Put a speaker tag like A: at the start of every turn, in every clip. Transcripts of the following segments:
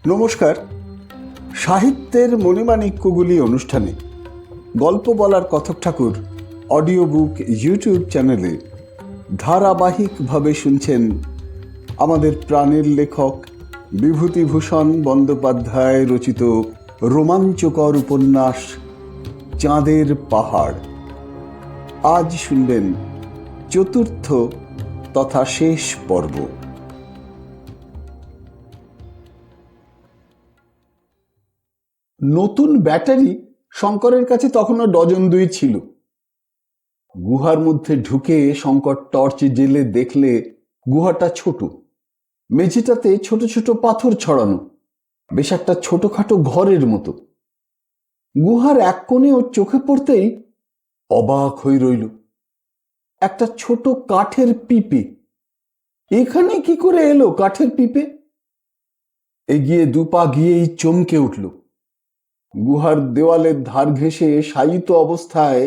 A: নমস্কার। সাহিত্যের মণিমাণিক্যগুলি অনুষ্ঠানে গল্প বলার কথক ঠাকুর অডিও বুক ইউটিউব চ্যানেলে ধারাবাহিকভাবে শুনছেন আমাদের প্রাণের লেখক বিভূতিভূষণ বন্দ্যোপাধ্যায় রচিত রোমাঞ্চকর উপন্যাস চাঁদের পাহাড়। আজ শুনবেন চতুর্থ তথা শেষ পর্ব। নতুন ব্যাটারি শঙ্করের কাছে তখনও ডজন দুই ছিল। গুহার মধ্যে ঢুকে শঙ্কর টর্চ জেলে দেখলে গুহাটা ছোট, মেঝেটাতে ছোট ছোট পাথর ছড়ানো, বেশ একটা ছোটখাটো ঘরের মতো। গুহার এক কোণে ওর চোখে পড়তেই অবাক হয়ে রইল। একটা ছোট কাঠের পিপে। এখানে কি করে এলো কাঠের পিপে? এগিয়ে দুপা গিয়েই চমকে উঠল। গুহার দেওয়ালের ধার ঘেঁষে শায়িত অবস্থায়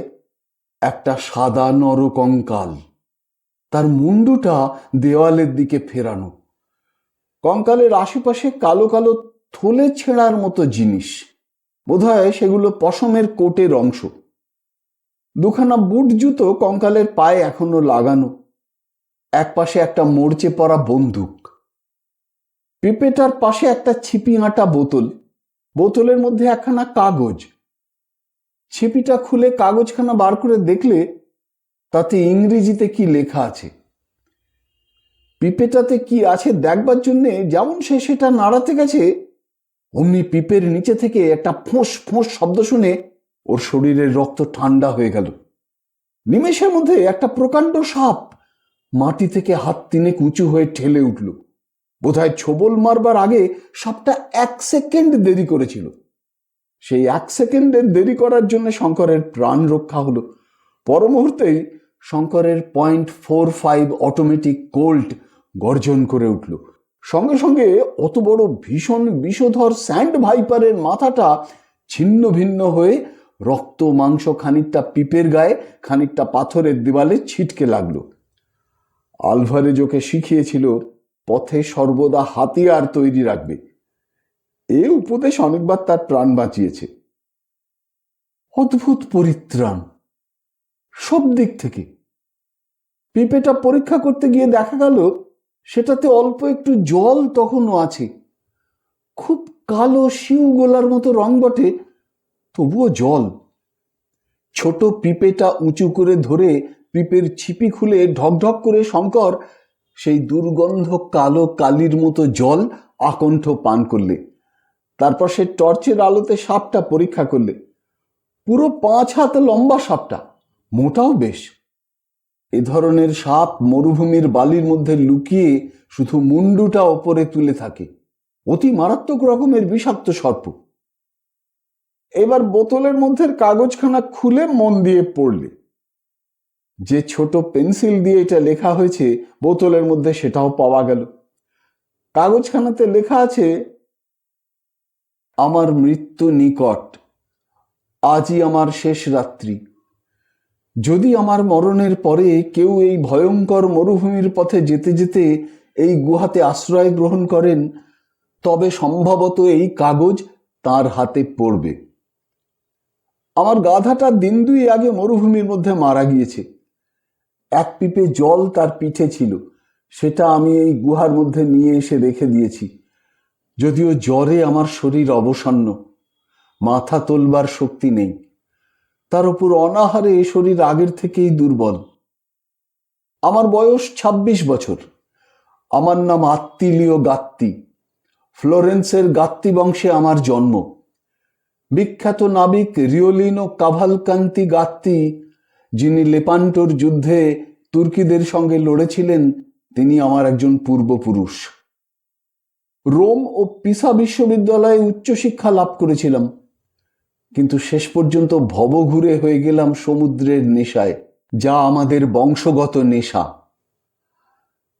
A: একটা সাদা নরকঙ্কাল, তার মুন্ডুটা দেওয়ালের দিকে ফেরানো। কঙ্কালের আশেপাশে কালো কালো থলে ছেঁড়ার মতো জিনিস, বোধহয় সেগুলো পশমের কোটের অংশ। দুখানা বুট জুতো কঙ্কালের পায়ে এখনো লাগানো, এক পাশে একটা মরচে পড়া বন্দুক। পিপেটার পাশে একটা ছিপি আঁটা বোতল, বোতলের মধ্যে একখানা কাগজ। ছিপিটা খুলে কাগজখানা বার করে দেখলে তাতে ইংরেজিতে কি লেখা আছে। পিপেটাতে কি আছে দেখবার জন্য যেমন সে সেটা নাড়াতে গেছে, অমনি পিপের নিচে থেকে একটা ফোঁস ফোঁস শব্দ শুনে ওর শরীরের রক্ত ঠান্ডা হয়ে গেল। নিমেষের মধ্যে একটা প্রকাণ্ড সাপ মাটি থেকে হাত তিনেক উঁচু হয়ে ঠেলে উঠল। বোধহয় ছোবল মারবার আগে সাপটা 1 সেকেন্ড দেরি করেছিল। সেই 1 সেকেন্ডের দেরি করার জন্য শঙ্করের প্রাণ রক্ষা হলো। পর মুহূর্তেই শঙ্করের .45 অটোমেটিক কোল্ট গর্জন করে উঠল। সঙ্গে সঙ্গে অত বড় ভীষণ বিষধর স্যান্ড ভাইপারের মাথাটা ছিন্ন ভিন্ন হয়ে রক্ত মাংস খানিকটা পিপের গায়ে, খানিকটা পাথরের দেওয়ালে ছিটকে লাগলো। আলভারেজোকে শিখিয়েছিল পথে সর্বদা হাতিয়ার তৈরি রাখবে। এ উপদেশ অনেকবার তার প্রাণ বাঁচিয়েছে। অদ্ভুত পরিত্রাণ সব দিক থেকে। পিপেটা পরীক্ষা করতে গিয়ে দেখা গেল সেটাতে অল্প একটু জল তখনও আছে। খুব কালো শিউ গোলার মতো রং বটে, তবুও জল। ছোট পিপেটা উঁচু করে ধরে পিপের ছিপি খুলে ঢকঢক করে শঙ্কর সেই দুর্গন্ধ কালো কালির মতো জল আকণ্ঠ পান করলে। তারপর সে টর্চের আলোতে সাপটা পরীক্ষা করলে। পুরো 5 হাত লম্বা সাপটা, মোটাও বেশ। এ ধরনের সাপ মরুভূমির বালির মধ্যে লুকিয়ে শুধু মুন্ডুটা ওপরে তুলে থাকে। অতি মারাত্মক রকমের বিষাক্ত সর্প। এবার বোতলের মধ্যে কাগজখানা খুলে মন দিয়ে পড়লে। যে ছোট পেন্সিল দিয়ে এটা লেখা হয়েছে বোতলের মধ্যে সেটাও পাওয়া গেল। কাগজখানাতে লেখা আছে, আমার মৃত্যু নিকট, আজই আমার শেষ রাত্রি। যদি আমার মরণের পরে কেউ এই ভয়ঙ্কর মরুভূমির পথে যেতে যেতে এই গুহাতে আশ্রয় গ্রহণ করেন, তবে সম্ভবত এই কাগজ তার হাতে পড়বে। আমার গাধাটা দিন 2 আগে মরুভূমির মধ্যে মারা গিয়েছে। 1 পিপে জল তার পিঠে ছিল, সেটা আমি এই গুহার মধ্যে নিয়ে এসে রেখে দিয়েছি। যদিও জ্বরে আমার শরীর অবসন্ন, মাথা তোলবার শক্তি নেই, তার উপর অনাহারে শরীর আগের থেকেই দুর্বল। আমার বয়স 26 বছর। আমার নাম আত্তিলিও গাত্তি। ফ্লোরেন্সের গাত্তি বংশে আমার জন্ম। বিখ্যাত নাবিক রিওলিনো কাভালকান্তি গাত্তি, যিনি লেপান্টোর যুদ্ধে তুর্কিদের সঙ্গে লড়েছিলেন, তিনি আমার একজন পূর্বপুরুষ। রোম ও পিসা বিশ্ববিদ্যালয়ে উচ্চশিক্ষা লাভ করেছিলাম, কিন্তু শেষ পর্যন্ত ভবঘুরে হয়ে গেলাম সমুদ্রের নেশায়, যা আমাদের বংশগত নেশা।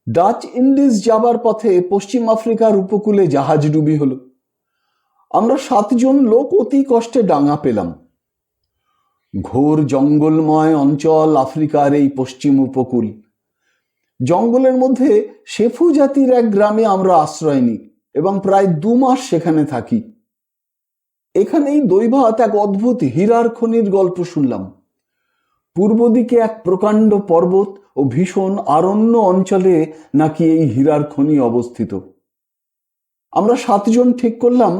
A: ডাচ ইন্ডিজ যাবার পথে পশ্চিম আফ্রিকার উপকূলে জাহাজডুবি হলো। আমরা 7 জন লোক অতি কষ্টে ডাঙা পেলাম। ঘোর জঙ্গলময় অঞ্চল আফ্রিকার এই পশ্চিম উপকূল। জঙ্গলের মধ্যে শেফু জাতির এক গ্রামে আমরা আশ্রয় নিই। এবং প্রায় 2 মাস সেখানে থাকি। এখানেই দৈবাত এক অদ্ভুত হীরার খনির গল্প শুনলাম। পূর্ব দিকে এক প্রকাণ্ড পর্বত ও ভীষণ আরণ্য অঞ্চলে নাকি এই হীরার খনি অবস্থিত। আমরা 7 জন ঠিক করলাম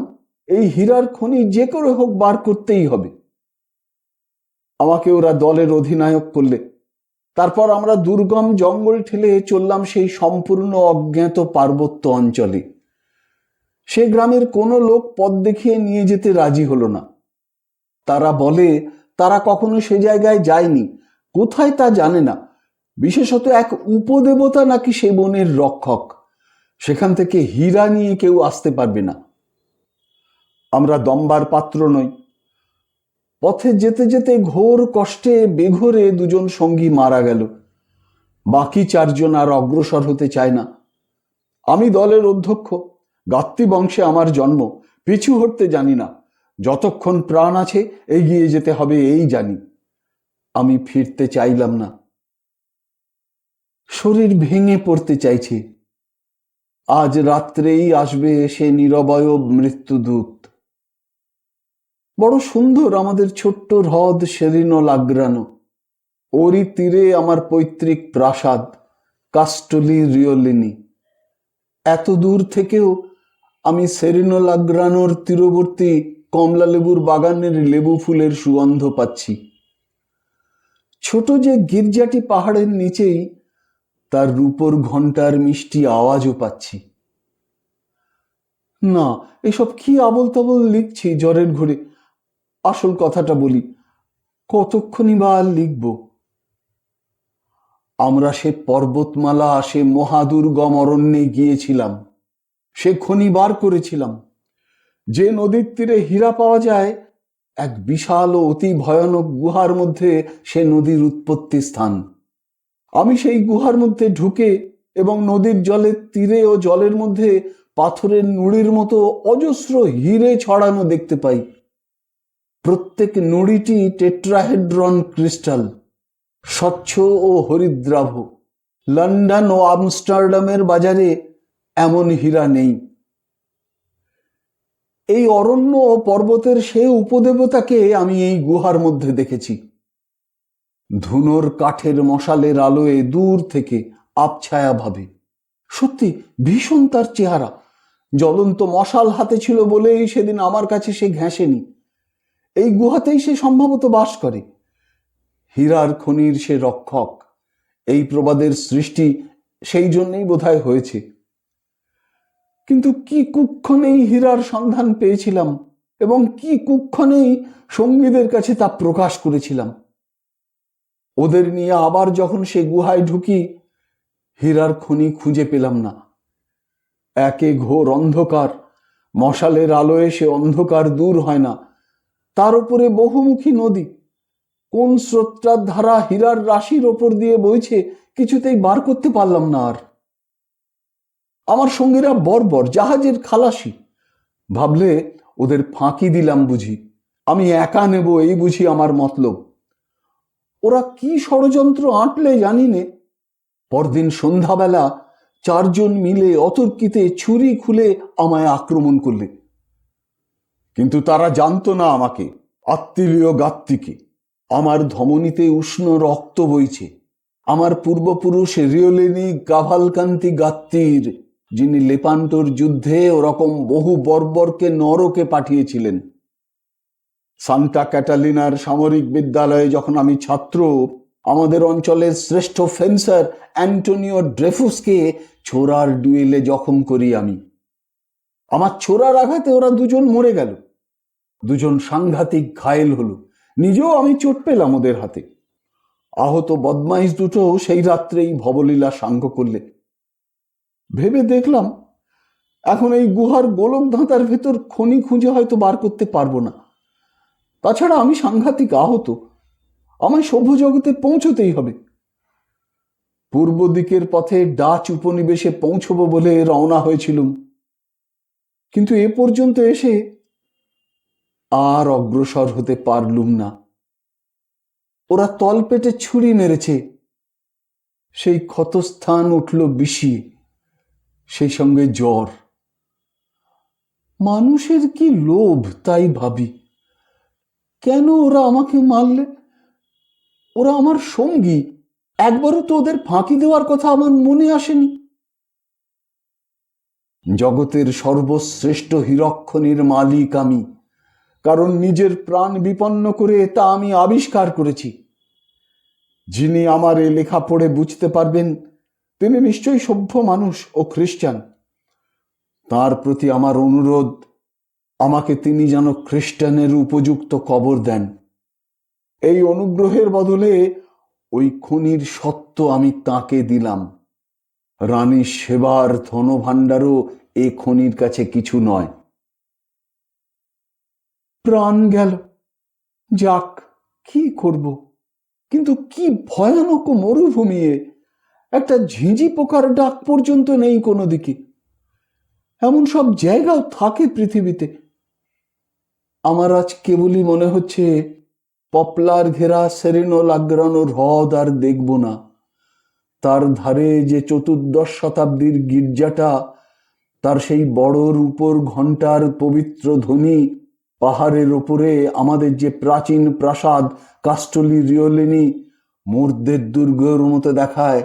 A: এই হীরার খনি যে করে হোক বার করতেই হবে। আমাকে ওরা দলের অধিনায়ক করলে। তারপর আমরা দুর্গম জঙ্গল ঠেলে চললাম সেই সম্পূর্ণ অজ্ঞাত পার্বত্য অঞ্চলে। সে গ্রামের কোনো লোক পথ দেখিয়ে নিয়ে যেতে রাজি হলো না। তারা বলে তারা কখনো সে জায়গায় যায়নি, কোথায় তা জানে না। বিশেষত এক উপদেবতা নাকি সে বনের রক্ষক, সেখান থেকে হীরা নিয়ে কেউ আসতে পারবে না। আমরা দম্বার পাত্র নই। পথে যেতে যেতে ঘোর কষ্টে বেঘোরে 2 জন সঙ্গী মারা গেল। বাকি 4 জন আর অগ্রসর হতে চায় না। আমি দলের অধ্যক্ষ, গাত্তি বংশে আমার জন্ম, পিছু হটতে জানি না। যতক্ষণ প্রাণ আছে এগিয়ে যেতে হবে এই জানি। আমি ফিরতে চাইলাম না। শরীর ভেঙে পড়তে চাইছে। আজ রাত্রেই আসবে সে নিরবয়ব মৃত্যুদূত। বড় সুন্দর আমাদের ছোট্ট হ্রদ সেরিনো লাগ্রানো। ওরই তীরে আমার পৈতৃক প্রাসাদ কাস্টলি রিওলিনি। এত দূর থেকেও আমি সেরিনো লাগ্রানোর তীরবর্তী কমলা লেবুর বাগানের লেবু ফুলের সুগন্ধ পাচ্ছি। ছোট যে গির্জাটি পাহাড়ের নিচেই, তার রূপোর ঘণ্টার মিষ্টি আওয়াজও পাচ্ছি। না, এসব কি আবল তাবল লিখছি জ্বরের ঘরে। আসল কথাটা বলি, কতক্ষণই বা আর লিখব। আমরা সে পর্বতমালা, সে মহাদুর্গম অরণ্যে গিয়েছিলাম, সে খনি বার করেছিলাম। যে নদীর তীরে হীরা পাওয়া যায়, এক বিশাল ও অতি ভয়ানক গুহার মধ্যে সে নদীর উৎপত্তি স্থান। আমি সেই গুহার মধ্যে ঢুকে এবং নদীর জলের তীরে ও জলের মধ্যে পাথরের নুড়ির মতো অজস্র হীরে ছড়ানো দেখতে পাই। প্রত্যেক নুড়িটি টেট্রাহেড্রন ক্রিস্টাল, স্বচ্ছ ও হরিদ্রাভ। লন্ডন ও আমস্টারডামের বাজারে এমন হীরা নেই। এই অরণ্য ও পর্বতের সে উপদেবতাকে আমি এই গুহার মধ্যে দেখেছি। ধুনোর কাঠের মশালের আলোয় দূর থেকে আবছায়া ভাবে। সত্যি ভীষণ তার চেহারা। জ্বলন্ত মশাল হাতে ছিল বলেই সেদিন আমার কাছে সে ঘেঁষেনি। এই গুহাতেই সে সম্ভবত বাস করে। হীরার খনির সে রক্ষক। এই প্রবাদের সৃষ্টি সেই জন্যই বোধহয় হয়েছে। কিন্তু কি কুক্ষণেই হীরার সন্ধান পেয়েছিলাম এবং কি কুক্ষণেই সঙ্গীদের কাছে তা প্রকাশ করেছিলাম। ওদের নিয়ে আবার যখন সে গুহায় ঢুকি, হীরার খনি খুঁজে পেলাম না। একে ঘোর অন্ধকার, মশালের আলোয় সে অন্ধকার দূর হয় না। তার উপরে বহুমুখী নদী। কোন স্রোতটার ধারা হীরার রাশির ওপর দিয়ে বইছে কিছুতেই বার করতে পারলাম না। আর আমার সঙ্গীরা বর্বর, জাহাজের খালাসি। ভাবলে ওদের ফাঁকি দিলাম বুঝি, আমি একা নেব এই বুঝি আমার মতলব। ওরা কি ষড়যন্ত্র আঁটলে জানি নে। পরদিন সন্ধ্যাবেলা 4 জন মিলে অতর্কিতে ছুরি খুলে আমায় আক্রমণ করলে। কিন্তু তারা জানতো না আমাকে, আত্মীয় গাত্তিকে। আমার ধমনীতে উষ্ণ রক্ত বইছে। আমার পূর্বপুরুষ রিওলিনি কাভালকান্তি গাত্তির, যিনি লেপান্টোর যুদ্ধে ওরকম বহু বর্বরকে নরকে পাঠিয়েছিলেন। সান্টা ক্যাটালিনার সামরিক বিদ্যালয়ে যখন আমি ছাত্র, আমাদের অঞ্চলের শ্রেষ্ঠ ফেন্সার অ্যান্টোনিও ড্রেফুসকে ছোড়ার ডুয়েলে জখম করি আমি। আমার ছোড়ার আঘাতে ওরা 2 জন মরে গেল। 2 জন সাংঘাতিক ঘায়েল হলো। নিজেও আমি চোট পেলাম ওদের হাতে। আহত বদমাইশ দুটো সেই রাত্রেই ভবলীলা সাঙ্গ করলে। ভেবে দেখলাম এখন এই গুহার গোলক ধাঁধার ভেতর খনি খুঁজে হয়তো বার করতে পারবো না। তাছাড়া আমি সাংঘাতিক আহত, আমায় সভ্য জগতে পৌঁছতেই হবে। পূর্ব দিকের পথে ডাচ উপনিবেশে পৌঁছবো বলে রওনা হয়েছিলুম, কিন্তু এ পর্যন্ত এসে আর অগ্রসর হতে পারলুম না। ওরা তলপেটে ছুরি মেরেছে। সেই ক্ষতস্থান উঠল বিষিয়ে, সেই সঙ্গে জ্বর। মানুষের কি লোভ তাই ভাবি। কেন ওরা আমাকে মারলে? ওরা আমার সঙ্গী, একবারও তো ওদের ফাঁকি দেওয়ার কথা আমার মনে আসেনি। জগতের সর্বশ্রেষ্ঠ হীরকখনির মালিক আমি, কারণ নিজের প্রাণ বিপন্ন করে তা আমি আবিষ্কার করেছি। যিনি আমার এ লেখা পড়ে বুঝতে পারবেন তিনি নিশ্চয়ই সভ্য মানুষ ও খ্রিস্টান। তার প্রতি আমার অনুরোধ, আমাকে তিনি যেন খ্রিস্টানের উপযুক্ত কবর দেন। এই অনুগ্রহের বদলে ওই খনির সত্ত্ব আমি তাকে দিলাম। রানীর সেবার ধনভাণ্ডারও এ খনির কাছে কিছু নয়। প্রাণ গেল, যাক, কি করব। কিন্তু কি ভয়ানক মরুভূমি! একটা ঝিঁঝি পোকার ডাক পর্যন্ত নেই কোনো দিকে। এমন সব জায়গাও থাকে পৃথিবীতে। আমার আজ কেবলই মনে হচ্ছে পপলার ঘেরা সেরেনো লাগ্রানো হ্রদ আর দেখব না। তার ধারে যে 14 শতাব্দীর গির্জাটা, তার সেই বড় রূপোর ঘণ্টার পবিত্র ধ্বনি, পাহাড়ের ওপরে আমাদের যে প্রাচীন প্রাসাদ কাস্টলি রিওলিনি মোরদের দুর্গের মতো দেখায়।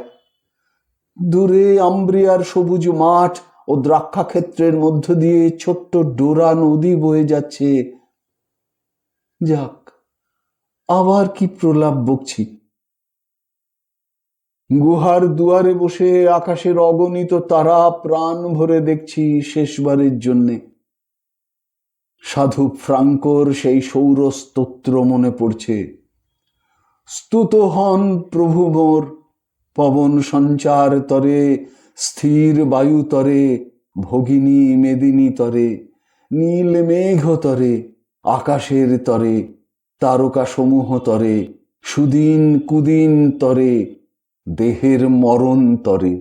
A: দূরে আম্ব্রিয়ার সবুজ মাঠ ও দ্রাক্ষা ক্ষেত্রের মধ্য দিয়ে ছোট্ট ডোরা নদী বয়ে যাচ্ছে। যাক, আবার কি প্রলাপ বকছি। গুহার দুয়ারে বসে আকাশের অগণিত তারা প্রাণ ভরে দেখছি শেষবারের জন্যে। সাধু ফ্রাঙ্কোর সেই সৌর স্তোত্র মনে পড়ছে। স্তুত হন প্রভু মোর, পবন সঞ্চার তরে, স্থির বায়ু তরে, ভগিনী মেদিনী তরে, নীল মেঘ তরে, আকাশের তরে, তারকা সমূহ তরে, সুদিন কুদিন তরে, দেহের মরণ তরে।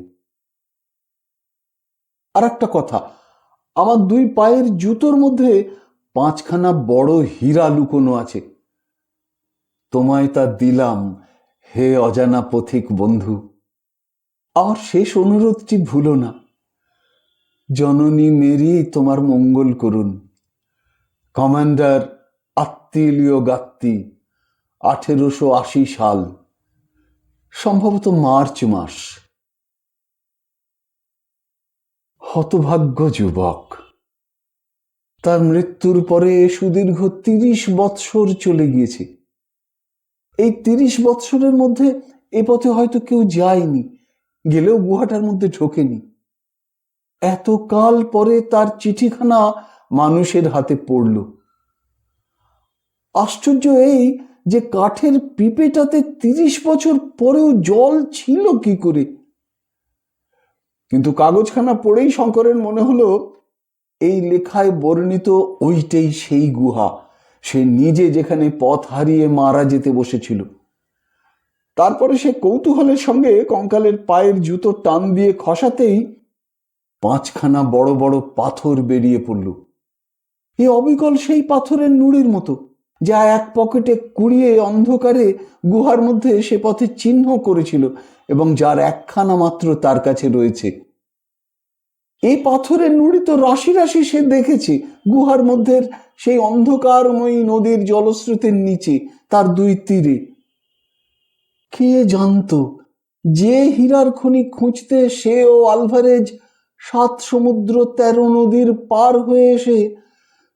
A: আর একটা কথা, আমার 2 পায়ের জুতোর মধ্যে 5খানা বড় হীরা লুকোনো আছে। তোমায় তা দিলাম, হে অজানা পথিক বন্ধু। আমার শেষ অনুরোধটি ভুলো না। জননী মেরি তোমার মঙ্গল করুন। কমান্ডার আত্তিলিও গাত্তি, 1880 সাল, সম্ভবত মার্চ মাস। হতভাগ্য যুবক, তার মৃত্যুর পরে সুদীর্ঘ 30 বৎসর চলে গিয়েছে। এই 30 বৎসরের মধ্যে এ পথে হয়তো কেউ যায়নি, গেলেও গুহাটার মধ্যে ঢোকেনি। এতকাল পরে তার চিঠিখানা মানুষের হাতে পড়ল। আশ্চর্য এই যে কাঠের পিপেটাতে 30 বছর পরেও জল ছিল কি করে। কিন্তু কাগজখানা পড়েই শঙ্করের মনে হলো এই লেখায় বর্ণিত ওইটাই সেই গুহা, সে নিজে যেখানে পথ হারিয়ে মারা যেতে বসেছিল। তারপরে সে কৌতূহলের সঙ্গে কঙ্কালের পায়ের জুতো টান দিয়ে খসাতেই 5খানা বড় বড় পাথর বেরিয়ে পড়ল। এ অবিকল সেই পাথরের নুড়ির মতো, যা এক পকেটে কুড়িয়ে অন্ধকারে গুহার মধ্যে সে পথে চিহ্ন করেছিল এবং যার 1খানা মাত্র তার কাছে রয়েছে। এই পাথরের নুড়ি তো রাশি রাশি সে দেখেছে গুহার মধ্যে সেই অন্ধকারময়ী নদীর জলস্রোতের নিচে, তার 2 তীরে। কে জানতো যে হীরার খনি খুঁজতে সে ও আলভারেজ 7 সমুদ্র 13 নদীর পার হয়ে এসে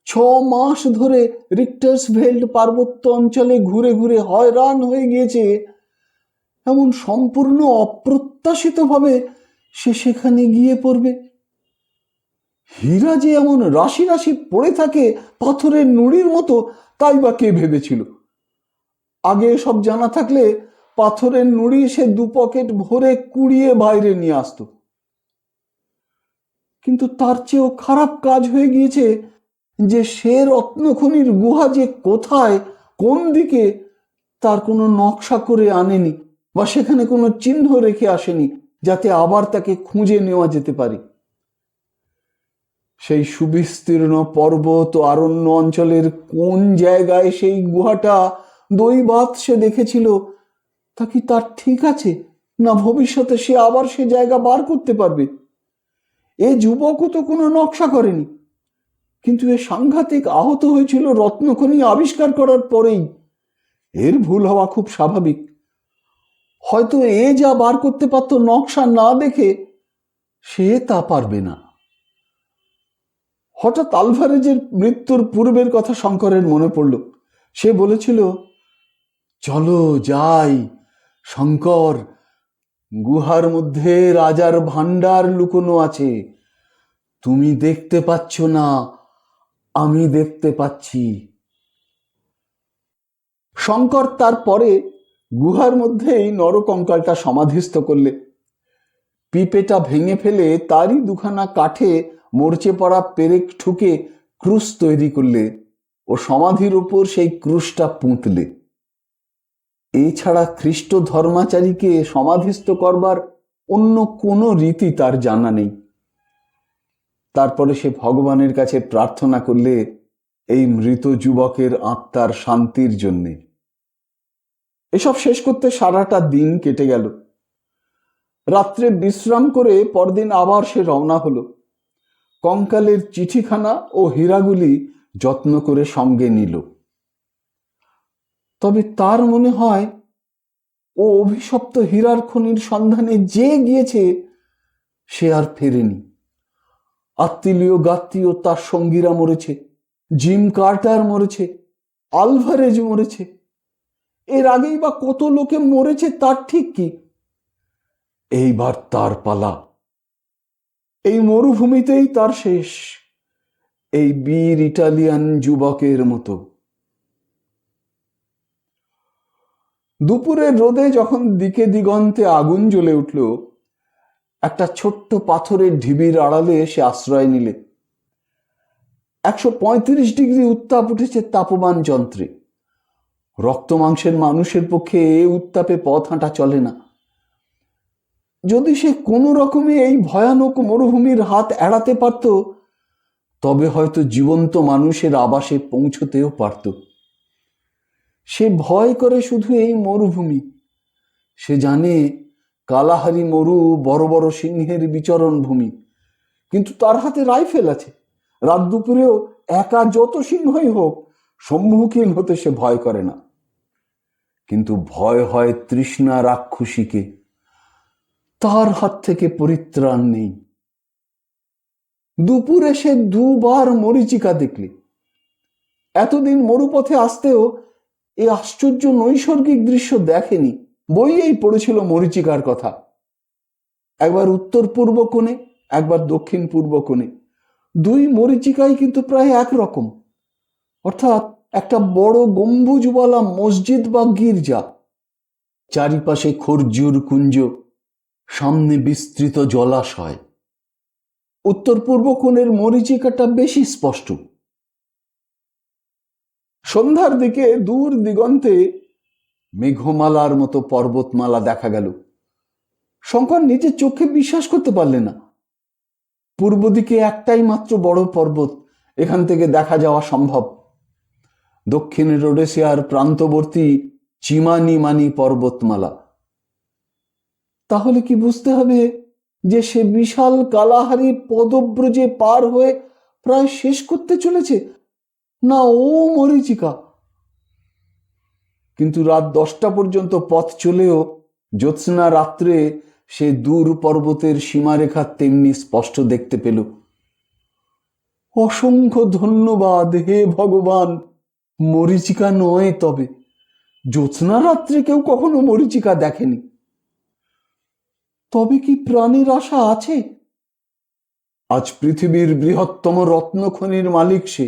A: 6 মাস ধরে রিক্টার্সভেল্ড পার্বত্য অঞ্চলে ঘুরে ঘুরে হয়রান হয়ে গিয়েছে। এমন সম্পূর্ণ অপ্রত্যাশিতভাবে সে সেখানে গিয়ে পড়বে। হীরা যে এমন রাশি রাশি পড়ে থাকে পাথরের নুড়ির মতো, তাই বা কে ভেবেছিল? আগে সব জানা থাকলে পাথরের নুড়ি সে 2 পকেট ভরে কুড়িয়ে বাইরে নিয়ে আসতো। কিন্তু তার চেয়েও খারাপ কাজ হয়ে গিয়েছে যে সে রত্নখনির গুহা যে কোথায়, কোন দিকে, তার কোনো নকশা করে আনেনি বা সেখানে কোনো চিহ্ন রেখে আসেনি, যাতে আবার তাকে খুঁজে নেওয়া যেতে পারে। সেই সুবিস্তীর্ণ পর্বত ও অরণ্য অঞ্চলের কোন জায়গায় সেই গুহাটা দৈবাৎ সে দেখেছিল, তা কি তার ঠিক আছে, না ভবিষ্যতে সে আবার সে জায়গা বার করতে পারবে? এ যুবকও তো কোনো নকশা করেনি। কিন্তু এ সাংঘাতিক আহত হয়েছিল রত্নখনি আবিষ্কার করার পরেই। এর ভুল হওয়া খুব স্বাভাবিক। হয়তো এ যা বার করতে পারত নকশা না দেখে, সে তা পারবে না। হঠাৎ আলভারেজের মৃত্যুর পূর্বের কথা শঙ্করের মনে পড়ল। সে বলেছিল, চলো যাই শঙ্কর, গুহার মধ্যে রাজার ভাণ্ডার লুকোনো আছে। তুমি দেখতে পাচ্ছ না, আমি দেখতে পাচ্ছি। শঙ্কর তারপরে গুহার মধ্যেই নরকঙ্কালটা সমাধিস্থ করলে। পিপেটা ভেঙে ফেলে তারই দুখানা কাঠে মরচে পড়া পেরেক ঠুকে ক্রুশ তৈরি করলে ও সমাধির উপর সেই ক্রুশটা পুঁতলে। এছাড়া খ্রিস্ট ধর্মাচারীকে সমাধিস্থ করবার অন্য কোনো রীতি তার জানা নেই। তারপরে সে ভগবানের কাছে প্রার্থনা করলে এই মৃত যুবকের আত্মার শান্তির জন্যে। এসব শেষ করতে সারাটা দিন কেটে গেল। রাত্রে বিশ্রাম করে পরদিন আবার সে রওনা হলো। কঙ্কালের চিঠিখানা ও হীরাগুলি যত্ন করে সঙ্গে নিল। তবে তার মনে হয় ও অভিশপ্ত হীরার খনির সন্ধানে যে গিয়েছে সে আর ফেরেনি। আত্মীয় গাত্মীয় তার সঙ্গীরা মরেছে, জিম কার্টার মরেছে, আলভারেজ মরেছে। এর আগেই বা কত লোকে মরেছে তার ঠিক কি? এইবার তার পালা। এই মরুভূমিতেই তার শেষ, এই বীর ইটালিয়ান যুবকের মতো। দুপুরের রোদে যখন দিকে দিগন্তে আগুন জ্বলে উঠল, একটা ছোট্ট পাথরের ঢিবির আড়ালে সে আশ্রয় নিলে। 135 ডিগ্রি উত্তাপ উঠেছে তাপমান যন্ত্রে। রক্ত মাংসের মানুষের পক্ষে এ উত্তাপে পথ হাঁটা চলে না। যদি সে কোনো রকমে এই ভয়ানক মরুভূমির হাত এড়াতে পারত, তবে হয়তো জীবন্ত মানুষের আবাসে পৌঁছতেও পারত। সে ভয় করে শুধু এই মরুভূমি। সে জানে কালাহারি মরু বড় বড় সিংহের বিচরণ ভূমি, কিন্তু তার হাতে রাইফেল আছে। রাত দুপুরেও একা যত সিংহই হোক সম্মুখীন হতে সে ভয় করে না। কিন্তু ভয় হয় তৃষ্ণা রাক্ষসীকে, তার হাত থেকে পরিত্রাণ নেই। দুপুরে সে দুবার মরীচিকা দেখলে। এতদিন মরুপথে আসতেও এই আশ্চর্য নৈসর্গিক দৃশ্য দেখেনি। বইয়েই পড়েছিল মরীচিকার কথা। একবার উত্তর পূর্ব কোণে, একবার দক্ষিণ পূর্ব কোণে। দুই মরীচিকাই কিন্তু প্রায় একরকম। অর্থাৎ একটা বড় গম্বুজওয়ালা মসজিদ বা গির্জা, চারিপাশে খরজুর কুঞ্জ, সামনে বিস্তৃত জলাশয়। উত্তর পূর্ব কোণের মরীচিকাটা বেশি স্পষ্ট। সন্ধ্যার দিকে দূর দিগন্তে মেঘমালার মতো পর্বতমালা দেখা গেল। শঙ্কর নিজের চোখে বিশ্বাস করতে পারলেন না। পূর্ব দিকে একটাই মাত্র বড় পর্বত এখান থেকে দেখা যাওয়া সম্ভব। দক্ষিণে রোডেশিয়ার প্রান্তবর্তী চিমানিমানি পর্বতমালা। তাহলে কি বুঝতে হবে যে সে বিশাল কালাহারি পদব্রজে পার হয়ে প্রায় শেষ করতে চলেছে? না, ও মরীচিকা। কিন্তু রাত 10টা পর্যন্ত পথ চলেও জ্যোৎস্না রাত্রে সে দূর পর্বতের সীমারেখা তেমনি স্পষ্ট দেখতে পেল। অসংখ্য ধন্যবাদ হে ভগবান, মরীচিকা নয়। তবে জ্যোৎস্না রাত্রে কেউ কখনো মরীচিকা দেখেনি। তবে কি প্রাণের আশা আছে? আজ পৃথিবীর বৃহত্তম রত্নখনির মালিক সে।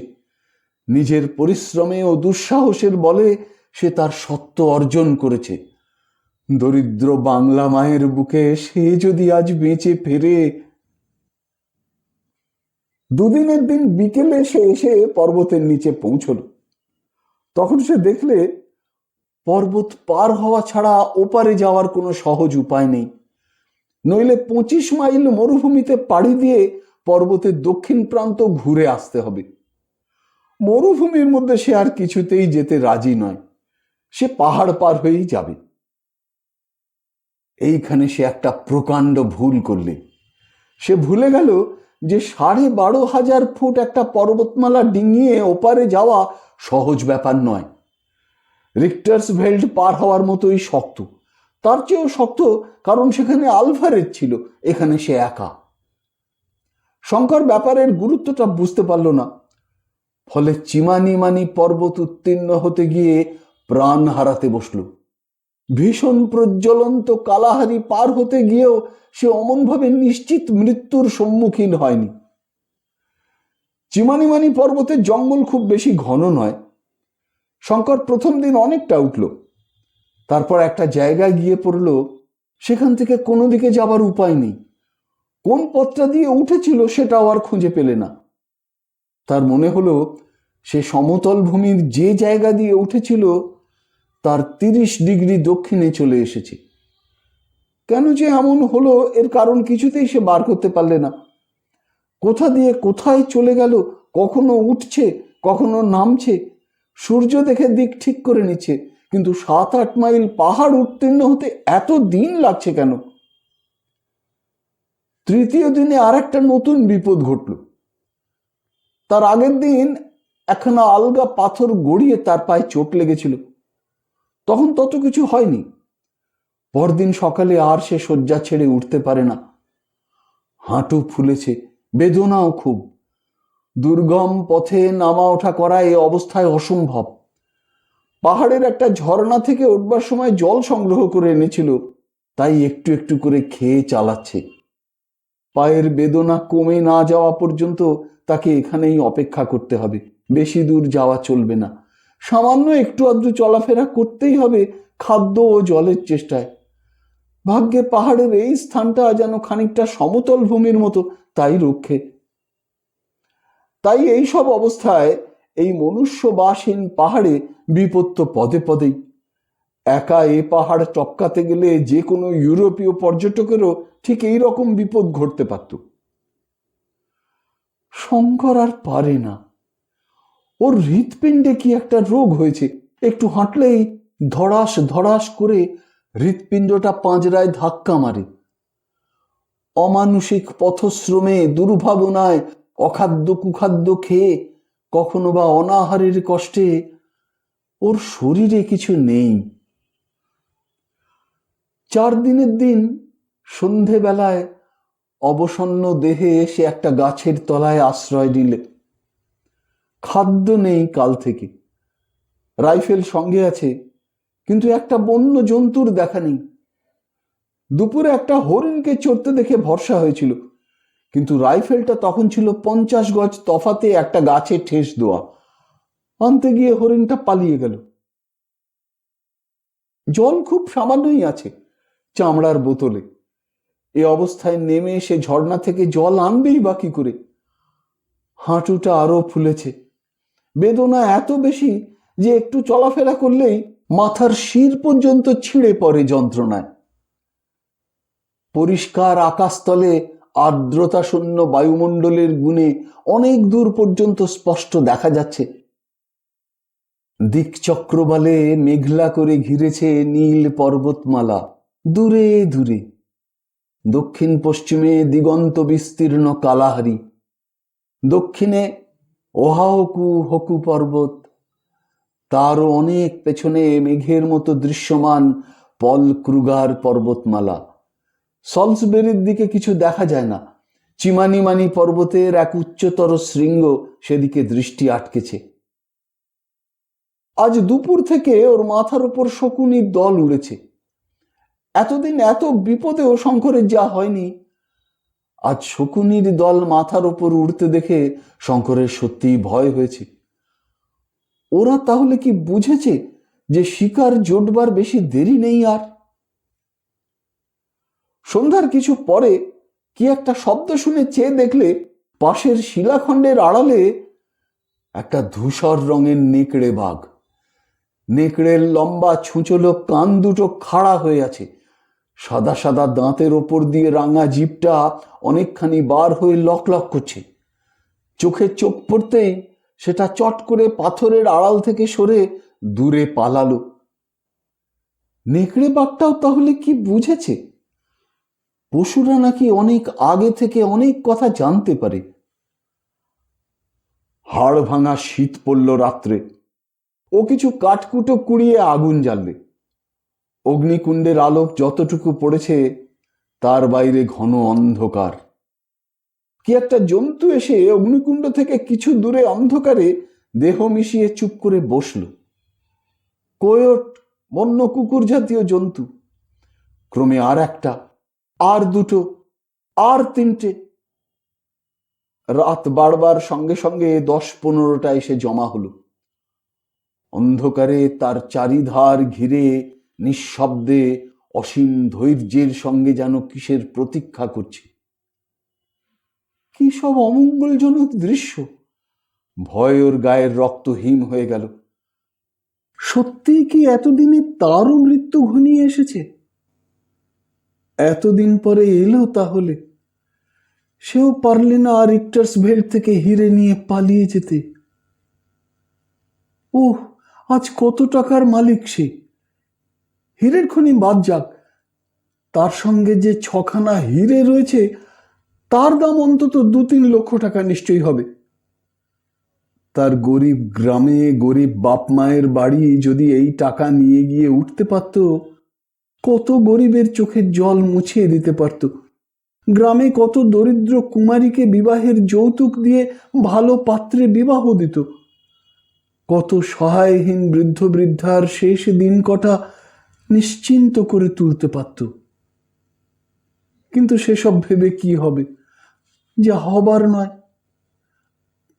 A: নিজের পরিশ্রমে ও দুঃসাহসের বলে সে তার সত্য অর্জন করেছে। দরিদ্র বাংলা মায়ের বুকে সে যদি আজ বেঁচে ফেরে। দুদিনের দিন বিকেলে সে এসে পর্বতের নিচে পৌঁছল। তখন সে দেখলে পর্বত পার হওয়া ছাড়া ওপারে যাওয়ার কোনো সহজ উপায় নেই। নইলে 25 মাইল মরুভূমিতে পাড়ি দিয়ে পর্বতের দক্ষিণ প্রান্ত ঘুরে আসতে হবে। মরুভূমির মধ্যে সে আর কিছুতেই যেতে রাজি নয়। সে পাহাড় পার হয়েই যাবে। এইখানে সে একটা প্রকাণ্ড ভুল করলে। সে ভুলে গেল যে 12,500 ফুট একটা পর্বতমালা ডিঙিয়ে ওপারে যাওয়া সহজ ব্যাপার নয়। রিক্টার্সভেল্ড পার হওয়ার মতোই শক্ত, তার চেয়েও শক্ত, কারণ সেখানে আলভারেজ ছিল, এখানে সে একা। শঙ্কর ব্যাপারের গুরুত্বটা বুঝতে পারল না, ফলে চিমানিমানি পর্বত উত্তীর্ণ হতে গিয়ে প্রাণ হারাতে বসল। ভীষণ প্রজ্বলন্ত কালাহারি পার হতে গিয়েও সে অমনভাবে নিশ্চিত মৃত্যুর সম্মুখীন হয়নি। চিমানিমানি পর্বতের জঙ্গল খুব বেশি ঘন নয়। শঙ্কর প্রথম দিন অনেকটা উঠল, তারপর একটা জায়গায় গিয়ে পড়ল, সেখান থেকে কোনো দিকে যাবার উপায় নেই। কোন পথটা দিয়ে উঠেছিল সেটাও আর খুঁজে পেলে না। তার মনে হলো সে সমতল ভূমির যে জায়গা দিয়ে উঠেছিল তার 30 ডিগ্রি দক্ষিণে চলে এসেছে। কেন যে এমন হলো এর কারণ কিছুতেই সে বার করতে পারলে না। কোথা দিয়ে কোথায় চলে গেল, কখনো উঠছে কখনো নামছে, সূর্য দেখে দিক ঠিক করে নিচ্ছে, কিন্তু 7-8 মাইল পাহাড় উত্তীর্ণ হতে এত দিন লাগছে কেন? তৃতীয় দিনে আর একটা নতুন বিপদ ঘটল। তার আগের দিন একখানা আলগা পাথর গড়িয়ে তার পায়ে চোট লেগেছিল, তখন তত কিছু হয়নি। পরদিন সকালে আর সে শয্যা ছেড়ে উঠতে পারে না। হাঁটু ফুলেছে, বেদনাও খুব। দুর্গম পথে নামা ওঠা করা এ অবস্থায় অসম্ভব। পাহাড়ের একটা ঝর্ণা থেকে উঠবার সময় জল সংগ্রহ করে এনেছিল, তাই একটু একটু করে খেয়ে চালাচ্ছে। পায়ের বেদনা কমে না যাওয়া পর্যন্ত তাকে এখানেই অপেক্ষা করতে হবে, বেশি দূর যাওয়া চলবে না। সামান্য একটু আধটু চলাফেরা করতেই হবে খাদ্য ও জলের চেষ্টায়। ভাগ্যে পাহাড়ের এই স্থানটা যেন খানিকটা সমতল ভূমির মতো, তাই রক্ষে। তাই এই সব অবস্থায় এই মনুষ্যবাসহীন পাহাড়ে বিপদ তো পদে পদেই। একা এ পাহাড় টপকাতে গেলে যে কোনো ইউরোপীয় পর্যটকেরও ঠিক এই রকম বিপদ ঘটতে পারত। শঙ্কর আর পারে না। ওর হৃৎপিণ্ডে কি একটা রোগ হয়েছে, একটু হাঁটলেই ধড়াস ধড়াস করে হৃৎপিণ্ডটা পাঁজরায় ধাক্কা মারে। অমানুষিক পথশ্রমে, দুর্ভাবনায়, অখাদ্য কুখাদ্য খেয়ে, কখনো বা অনাহারের কষ্টে ওর শরীরে কিছু নেই। 4 দিনের দিন সন্ধেবেলায় অবসন্ন দেহে এসে একটা গাছের তলায় আশ্রয় নিলে। খাদ্য নেই কাল থেকে, রাইফেল সঙ্গে আছে, কিন্তু একটা বন্য জন্তুর দেখা নেই। দুপুরে একটা হরিণকে চড়তে দেখে ভরসা হয়েছিল, কিন্তু রাইফেলটা তখন ছিল 50 গজ তফাতে একটা গাছে ঠেস দেওয়া। আনতে গিয়ে হরিণটা পালিয়ে গেল। জল খুব সামান্যই আছে, চামড়ার বোতলে। এ অবস্থায় নেমে এসে ঝর্ণা থেকে জল আনবেই বা কি করে? হাঁটুটা আরো ফুলেছে, বেদনা এত বেশি যে একটু চলাফেরা করলেই মাথার শির পর্যন্ত ছিঁড়ে পড়ে যন্ত্রণায়। পরিষ্কার আকাশতলে আর্দ্রতা শূন্য বায়ুমণ্ডলের গুণে অনেক দূর পর্যন্ত স্পষ্ট দেখা যাচ্ছে। দিকচক্রবালে মেঘলা করে ঘিরেছে নীল পর্বতমালা দূরে দূরে। দক্ষিণ পশ্চিমে দিগন্ত বিস্তীর্ণ কালাহারি, দক্ষিণে ওহাওকু হকু পর্বত, তারও অনেক পেছনে মেঘের মতো দৃশ্যমান পল ক্রুগার পর্বতমালা। সলসবেরির দিকে কিছু দেখা যায় না, চিমানিমানি পর্বতের এক উচ্চতর শৃঙ্গ সেদিকে দৃষ্টি আটকেছে। আজ দুপুর থেকে ওর মাথার উপর শকুনির দল উড়েছে। এতদিন এত বিপদেও শঙ্করের যা হয়নি, আজ শকুনির দল মাথার উপর উড়তে দেখে শঙ্করের সত্যিই ভয় হয়েছে। ওরা তাহলে কি বুঝেছে যে শিকার জোটবার বেশি দেরি নেই আর? সন্ধ্যার কিছু পরে কি একটা শব্দ শুনে চেয়ে দেখলে পাশের শিলাখণ্ডের আড়ালে একটা ধূসর রঙের নেকড়ে বাঘ। নেকড়ের লম্বা ছুঁচলো কান দুটো খাড়া হয়ে আছে, সাদা সাদা দাঁতের ওপর দিয়ে রাঙা জিভটা অনেকখানি বার হয়ে লক লক করছে। চোখে চোখ পড়তেই সেটা চট করে পাথরের আড়াল থেকে সরে দূরে পালালো। নেকড়ে বাঘটাও তাহলে কি বুঝেছে? পশুরা নাকি অনেক আগে থেকে অনেক কথা জানতে পারে। হাড় ভাঙা শীত পড়ল রাত্রে। ও কিছু কাঠকুটো কুড়িয়ে আগুন জ্বাললে। অগ্নিকুণ্ডের আলোক যতটুকু পড়েছে তার বাইরে ঘন অন্ধকার। কি একটা জন্তু এসে অগ্নিকুণ্ড থেকে কিছু দূরে অন্ধকারে দেহ মিশিয়ে চুপ করে বসল। কোয়োট, বন্য কুকুর জাতীয় জন্তু। ক্রমে আর একটা, আর দুটো, আর তিনটে। রাত বাড়বার সঙ্গে সঙ্গে 10-15টা এসে জমা হলো। অন্ধকারে তার চারিধার ঘিরে নিঃশব্দে অসীম ধৈর্যের সঙ্গে যেন কিসের প্রতীক্ষা করছে। কি সব অমঙ্গলজনক দৃশ্য! ভয় ওর গায়ের রক্ত হিম হয়ে গেল। সত্যিই কি এতদিনে তারও মৃত্যু ঘনিয়ে এসেছে? এতদিন পরে এলো তাহলে? সেও পারলে না আর রিক্টার্সভেল্ড থেকে হিরে নিয়ে পালিয়ে যেতে? ওহ, আজ কত টাকার মালিক সে! হীরের খনি বাদ যাক, তার সঙ্গে যে 6খানা হিরে রয়েছে তার দাম অন্তত 2-3 লক্ষ টাকা নিশ্চয়ই হবে। তার গরিব গ্রামে গরিব বাপ মায়ের বাড়ি যদি এই টাকা নিয়ে গিয়ে উঠতে পারত, কত গরিবের চোখের জল মুছিয়ে দিতে পারত। গ্রামে কত দরিদ্র কুমারীকে বিবাহের যৌতুক দিয়ে ভালো পাত্রে বিবাহ দিত। কত সহায়হীন বৃদ্ধ বৃদ্ধার শেষ দিন কটা নিশ্চিন্ত করে তুলতে পারত। কিন্তু সেসব ভেবে কি হবে? যা হবার নয়।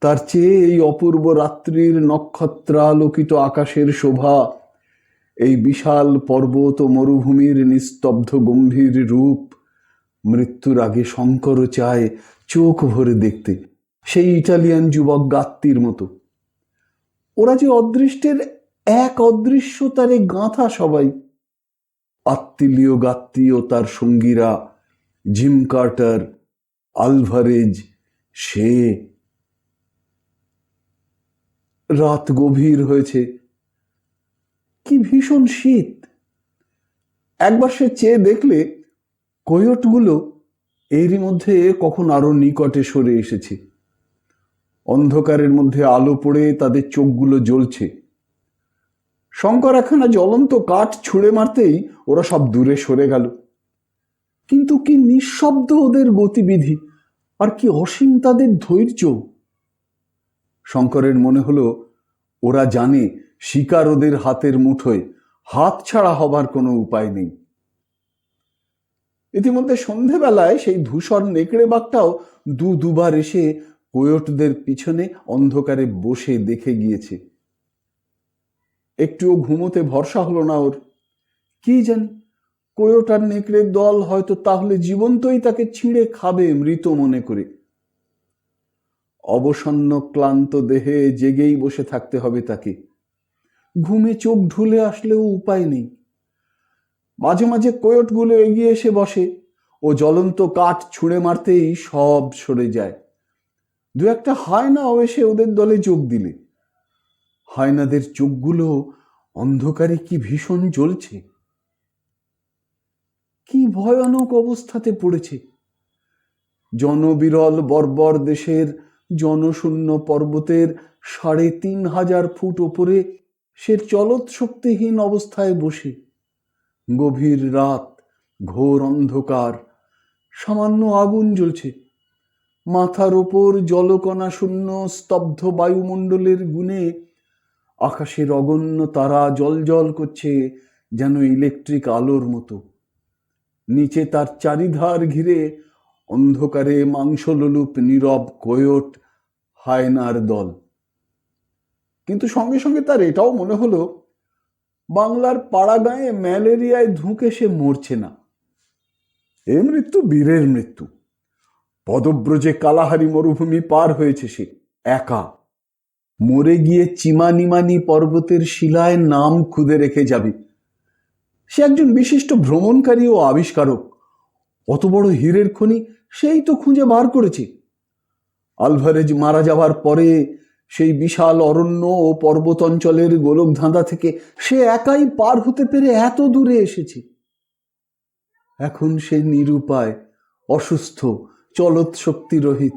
A: তার চেয়ে এই অপূর্ব রাত্রির নক্ষত্রালোকিত আকাশের শোভা, এই বিশাল পর্বত মরুভূমির নিস্তব্ধ গম্ভীর রূপ, মৃত্যুর আগে শঙ্করও চায় চোখ ভরে দেখতে, সেই ইটালিয়ান যুবক গাত্তির মতো। ওরা যে অদৃষ্টের এক অদৃশ্যতারে গাঁথা সবাই। আত্মিলীয় গাত্তি ও তার সঙ্গীরা, জিম কার্টার, আলভারেজ, সে। রাত গভীর হয়েছে। কি ভীষণ শীত! একবার সে চেয়ে দেখলে কোয়োটগুলো এরই মধ্যে কখন আরো নিকটে সরে এসেছে। অন্ধকারের মধ্যে আলো পড়ে তাদের চোখগুলো জ্বলছে। শঙ্কর একখানা জ্বলন্ত কাঠ ছুঁড়ে মারতেই ওরা সব দূরে সরে গেল। কিন্তু কি নিঃশব্দ ওদের গতিবিধি, আর কি অসীম তাদের ধৈর্য! শঙ্করের মনে হলো ওরা জানে শিকার ওদের হাতের মুঠোয়, হাত ছাড়া হবার কোনো উপায় নেই। ইতিমধ্যে সন্ধেবেলায় সেই ধূসর নেকড়ে বাঘটাও দুবার এসে কোয়োটদের পিছনে অন্ধকারে বসে দেখে গিয়েছে। একটুও ঘুমোতে ভরসা হলো না ওর। কি জানি, কোয়োট আর নেকড়ের দল হয়তো তাহলে জীবন্তই তাকে ছিঁড়ে খাবে মৃত মনে করে। অবসন্ন ক্লান্ত দেহে জেগেই বসে থাকতে হবে তাকে। ঘুমে চোখ ঢুলে আসলেও উপায় নেই। মাঝে মাঝে কোয়োটগুলো এগিয়ে এসে বসে ও জ্বলন্ত কাঠ ছুঁড়ে মারতেই সব সরে যায়। 2-একটা হায়নাও এসে ওদের দলে যোগ দিলে। হায়নাদের চোখগুলো অন্ধকারে কি ভীষণ জ্বলছে! কি ভয়ানক অবস্থাতে পড়েছে! জনবিরল বর্বর দেশের জনশূন্য পর্বতের 3500 ফুট ওপরে সে চলত শক্তিহীন অবস্থায় বসে। গভীর রাত, ঘোর অন্ধকার, সামান্য আগুন জ্বলছে। মাথার ওপর জলকণা শূন্য স্তব্ধ বায়ুমণ্ডলের গুণে আকাশের অগণ্য তারা জ্বলজ্বল করছে যেন ইলেকট্রিক আলোর মতো। নিচে তার চারিধার ঘিরে অন্ধকারে মাংসলোলুপ নীরব কোয়োট হায়নার দল। কিন্তু সঙ্গে সঙ্গে তার এটাও মনে হলো বাংলার পাড়াগাঁয়ে ম্যালেরিয়ায় ধুঁকে সে মরছে না। এ মৃত্যু বীরের মৃত্যু। পদব্রজে কালাহারি মরুভূমি পার হয়েছে সে একা। মরে গিয়ে চিমানিমানি পর্বতের শিলায় নাম খুদে রেখে যাবে। সে একজন বিশিষ্ট ভ্রমণকারী ও আবিষ্কারক। অত বড় হীরের খনি সেই তো খুঁজে বার করেছে। আলভারেজ মারা যাবার পরে সেই বিশাল অরণ্য ও পর্বত অঞ্চলের গোলকধাঁধা থেকে সে একাই পার হতে পেরে এত দূরে এসেছে। এখন সে নিরুপায়। অসুস্থ, চলত শক্তি রহিত।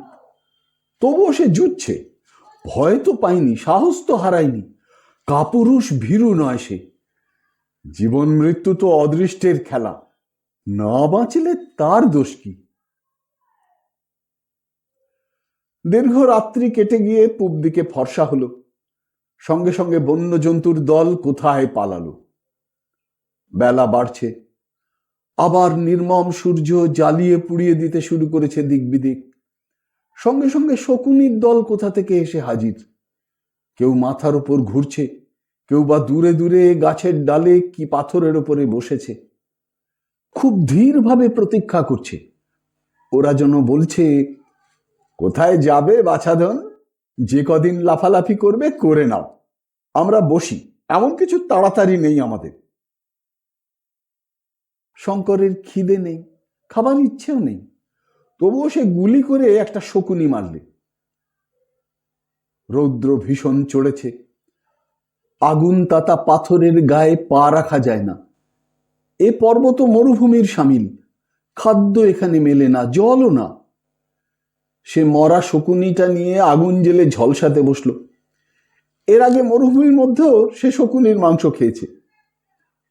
A: তবুও সে জুটছে। ভয় তো পায়নি, সাহস তো হারায়নি। কাপুরুষ ভীরু নয় সে। জীবন মৃত্যু তো অদৃষ্টের খেলা, না বাঁচলে তার দোষ কি? দীর্ঘ রাত্রি কেটে গিয়ে পূব দিকে ফর্সা হলো। সঙ্গে সঙ্গে বন্য জন্তুর দল কোথায় পালালো। বেলা বাড়ছে। আবার নির্মম সূর্য জ্বালিয়ে পুড়িয়ে দিতে শুরু করেছে দিক বিদিক। সঙ্গে সঙ্গে শকুনির দল কোথা থেকে এসে হাজির। কেউ মাথার উপর ঘুরছে, কেউ বা দূরে দূরে গাছের ডালে কি পাথরের ওপরে বসেছে। খুব ধীরভাবে প্রতীক্ষা করছে। ওরা যেন বলছে, কোথায় যাবে বাছাধন? যে কদিন লাফালাফি করবে করে নাও, আমরা বসি, এমন কিছু তাড়াতাড়ি নেই আমাদের। শঙ্করের খিদে নেই, খাবার ইচ্ছেও নেই, তবুও সে গুলি করে একটা শকুনি মারলে। রৌদ্র ভীষণ চড়েছে। আগুন তাতা পাথরের গায়ে পা রাখা যায় না। এ পর্বত মরুভূমির সামিল, খাদ্য এখানে মেলে না, জলও না। সে মরা শকুনিটা নিয়ে আগুন জেলে ঝলসাতে বসলো। এর আগে মরুভূমির মধ্যেও সে শকুনির মাংস খেয়েছে।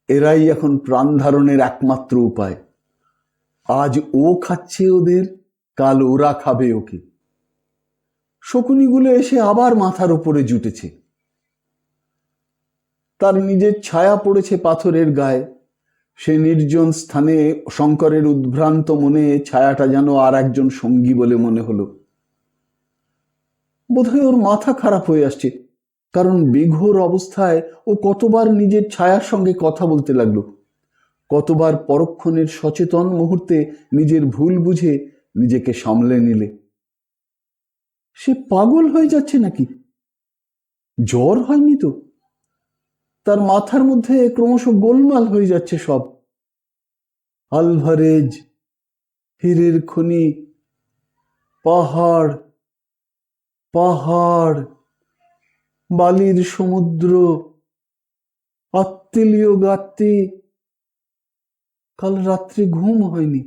A: এরাই এখন প্রাণ ধারণের একমাত্র উপায়। আজ ও খাচ্ছে ওদের, কাল ওরা খাবে ওকে। শকুনিগুলো এসে আবার মাথার উপরে জুটেছে। তার নিজের ছায়া পড়েছে পাথরের গায়ে। সে নির্জন স্থানে শঙ্করের উদ্ভ্রান্ত মনে ছায়াটা যেন আর একজন সঙ্গী বলে মনে হলো। বোধহয় ওর মাথা খারাপ হয়ে আসছে, কারণ বেঘোর অবস্থায় ও কতবার নিজের ছায়ার সঙ্গে কথা বলতে লাগলো, কতবার পরক্ষণের সচেতন মুহূর্তে নিজের ভুল বুঝে নিজেকে সামলে নিলে। সে পাগল হয়ে যাচ্ছে নাকি? জ্বর হয়নি তো? তার মাথার মধ্যে ক্রমশ গোলমাল হয়ে যাচ্ছে সব। আলভারেজ, হীরের খনি, পাহাড়, পাহাড়, বালির সমুদ্র, আত্মিলীয় গাত্তি। কাল রাত্রে ঘুম হয়নি,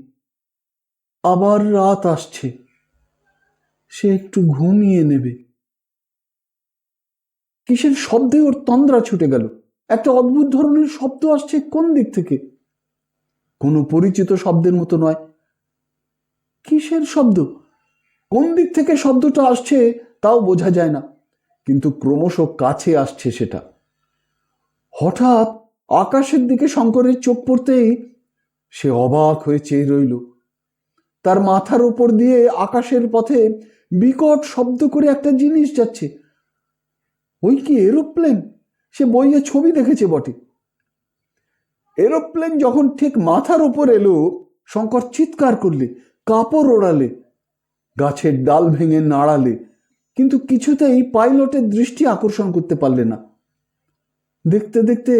A: আবার রাত আসছে, সে একটু ঘুমিয়ে নেবে। কিসের শব্দে ওর তন্দ্রা ছুটে গেল। একটা অদ্ভুত ধরনের শব্দ আসছে কোন দিক থেকে, কোনো পরিচিত শব্দের মতো নয়। কিসের শব্দ? কোন দিক থেকে শব্দটা আসছে তাও বোঝা যায় না, কিন্তু ক্রমশ কাছে আসছে সেটা। হঠাৎ আকাশের দিকে শঙ্করের চোখ পড়তেই সে অবাক হয়ে চেয়ে রইল। তার মাথার উপর দিয়ে আকাশের পথে বিকট শব্দ করে একটা জিনিস যাচ্ছে। ওই কি এরোপ্লেন? সে বইয়ে ছবি দেখেছে বটে। এরোপ্লেন যখন ঠিক মাথার উপর এলো, শঙ্কর চিৎকার করলে, কাপড় ওড়ালে, গাছের ডাল ভেঙে নাড়ালে, কিন্তু কিছুতেই পাইলটের দৃষ্টি আকর্ষণ করতে পারলে না। দেখতে দেখতে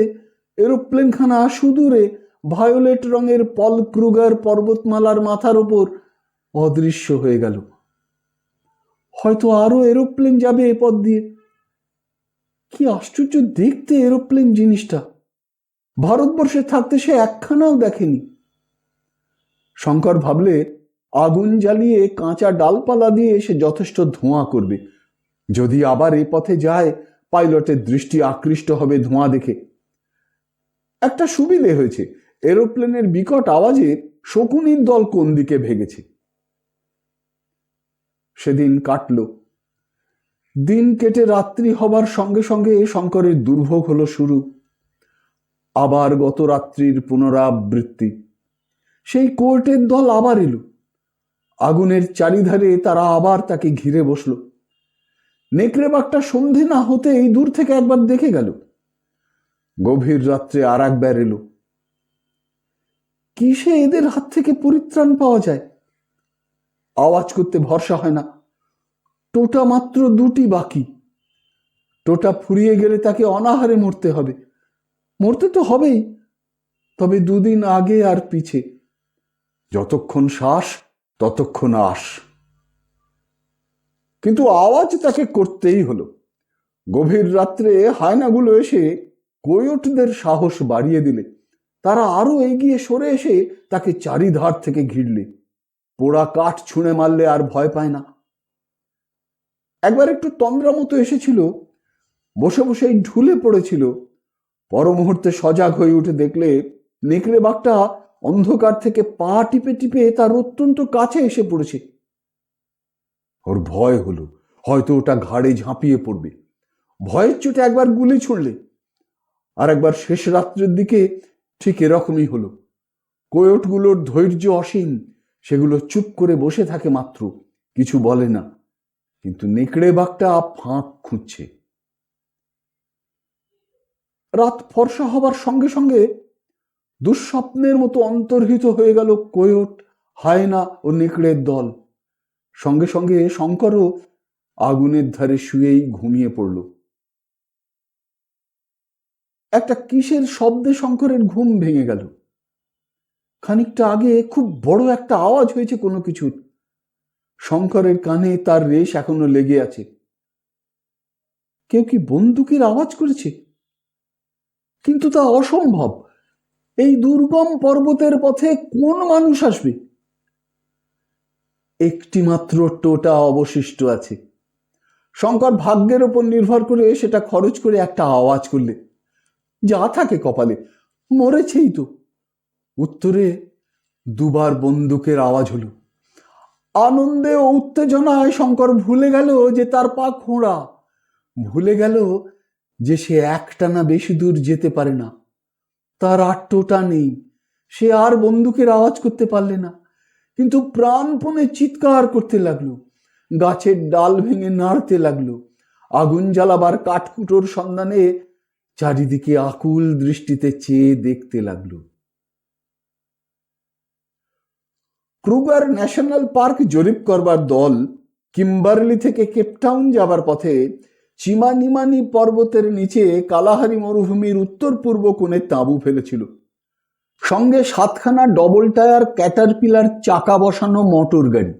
A: এরোপ্লেনখানা সুদূরে ভায়োলেট রঙের পল ক্রুগার পর্বতমালার মাথার উপর অদৃশ্য হয়ে গেল। হয়তো আরো এরোপ্লেন যাবে এ পথ দিয়ে। কি আশ্চর্য দেখতে এরোপ্লেন জিনিসটা! ভারতবর্ষে থাকতে সে একখানাও দেখেনি। শঙ্কর ভাবলে, আগুন জ্বালিয়ে কাঁচা ডালপালা দিয়ে সে যথেষ্ট ধোঁয়া করবে। যদি আবার এ পথে যায়, পাইলটের দৃষ্টি আকৃষ্ট হবে ধোঁয়া দেখে। একটা সুবিধে হয়েছে, এরোপ্লেনের বিকট আওয়াজে শকুনির দল কোন দিকে ভেগেছে। সেদিন কাটল। দিন কেটে রাত্রি হবার সঙ্গে সঙ্গে শঙ্করের দুর্ভোগ হলো শুরু। আবার গত রাত্রির পুনরাবৃত্তি। সেই কোর্টের দল আবার এলো। আগুনের চারিধারে তারা আবার তাকে ঘিরে বসল। নেকড়ে বাঘটা সন্ধে না হতেই দূর থেকে একবার দেখে গেল। গভীর রাত্রে আর একবার এলো। কিসে এদের হাত থেকে পরিত্রাণ পাওয়া যায়? আওয়াজ করতে ভরসা হয় না। টোটা মাত্র দুটি বাকি। টোটা ফুরিয়ে গেলে তাকে অনাহারে মরতে হবে। মরতে তো হবেই, তবে দুদিন আগে আর পিছে। যতক্ষণ শ্বাস ততক্ষণ আশ। কিন্তু আওয়াজ তাকে করতেই হলো। গভীর রাত্রে হায়নাগুলো এসে কোয়োটদের সাহস বাড়িয়ে দিলে। তারা আরো এগিয়ে সরে এসে তাকে চারিধার থেকে ঘিরলে। পোড়া কাঠ ছুঁড়ে মারলে আর ভয় পায় না। একবার একটু তন্দ্রা মতো এসেছিল, বসে বসেই ঢুলে পড়েছিল। পর মুহূর্তে সজাগ হয়ে উঠে দেখলে নেকড়ে বাঘটা অন্ধকার থেকে পা টিপে টিপে তার অত্যন্ত কাছে এসে পড়েছে। ওর ভয় হলো হয়তো ওটা ঘাড়ে ঝাঁপিয়ে পড়বে। ভয়ের চোটে একবার গুলি ছুড়লে, আর একবার শেষ রাত্রের দিকে ঠিক এরকমই হলো। কোয়োটগুলোর ধৈর্য অসীম, সেগুলো চুপ করে বসে থাকে মাত্র, কিছু বলে না, কিন্তু নেকড়ে বাঘটা ফাঁক খুঁজছে। রাত ফর্সা হবার সঙ্গে সঙ্গে দুঃস্বপ্নের মতো অন্তর্হিত হয়ে গেল কোয়োট, হায়না ও নেকড়ের দল। সঙ্গে সঙ্গে শঙ্করও আগুনের ধারে শুয়েই ঘুমিয়ে পড়ল। একটা কিসের শব্দে শঙ্করের ঘুম ভেঙে গেল। খানিকটা আগে খুব বড় একটা আওয়াজ হয়েছে কোনো কিছুর। শঙ্করের কানে তার রেশ এখনো লেগে আছে। কেউ কি বন্দুকের আওয়াজ করেছে? কিন্তু তা অসম্ভব। এই দুর্গম পর্বতের পথে কোন মানুষ আসবে? একটি মাত্র টোটা অবশিষ্ট আছে। শঙ্কর ভাগ্যের ওপর নির্ভর করে সেটা খরচ করে একটা আওয়াজ করলে, যা থাকে কপালে, মরেছেই তো। উত্তরে দুবার বন্দুকের আওয়াজ হলো। আনন্দে ও উত্তেজনায় শঙ্কর ভুলে গেল যে তার পা খোঁড়া, ভুলে গেল যে সে একটানা বেশি দূর যেতে পারে না, তার আর টোটা নেই। সে আর বন্দুকের আওয়াজ করতে পারলে না, কিন্তু প্রাণপণে চিৎকার করতে লাগলো, গাছের ডাল ভেঙে নাড়তে লাগলো, আগুন জ্বালাবার কাঠকুটোর সন্ধানে চারিদিকে আকুল দৃষ্টিতে চেয়ে দেখতে লাগলো। ক্রুগার ন্যাশনাল পার্ক জরিপ করবার দল কিম্বার্লি থেকে কেপটাউন যাবার পথে চিমানিমানি পর্বতের নিচে কালাহারি মরুভূমির উত্তর পূর্ব কোণে তাঁবু ফেলেছিল। সঙ্গে 7খানা ডবল টায়ার ক্যাটারপিলার চাকা বসানো মোটর গাড়ি।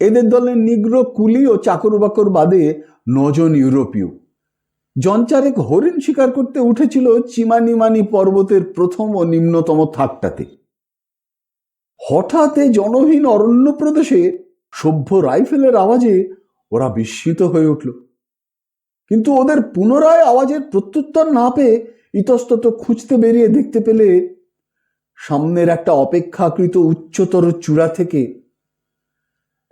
A: এদের দলে নিগ্রো কুলি ও চাকর বাকর বাদে 9 জন ইউরোপীয়। জনচারেক হরিণ শিকার করতে উঠেছিল চিমানিমানি পর্বতের প্রথম ও নিম্নতম থাকটাতে। হঠাৎ জনহীন অরণ্য প্রদেশে সভ্য রাইফেলের আওয়াজে ওরা বিস্মিত হয়ে উঠল, কিন্তু ওদের পুনরায় আওয়াজের প্রত্যুত্তর না পেয়ে ইতস্তত খুঁজতে বেরিয়ে দেখতে পেলে সামনের একটা অপেক্ষাকৃত উচ্চতর চূড়া থেকে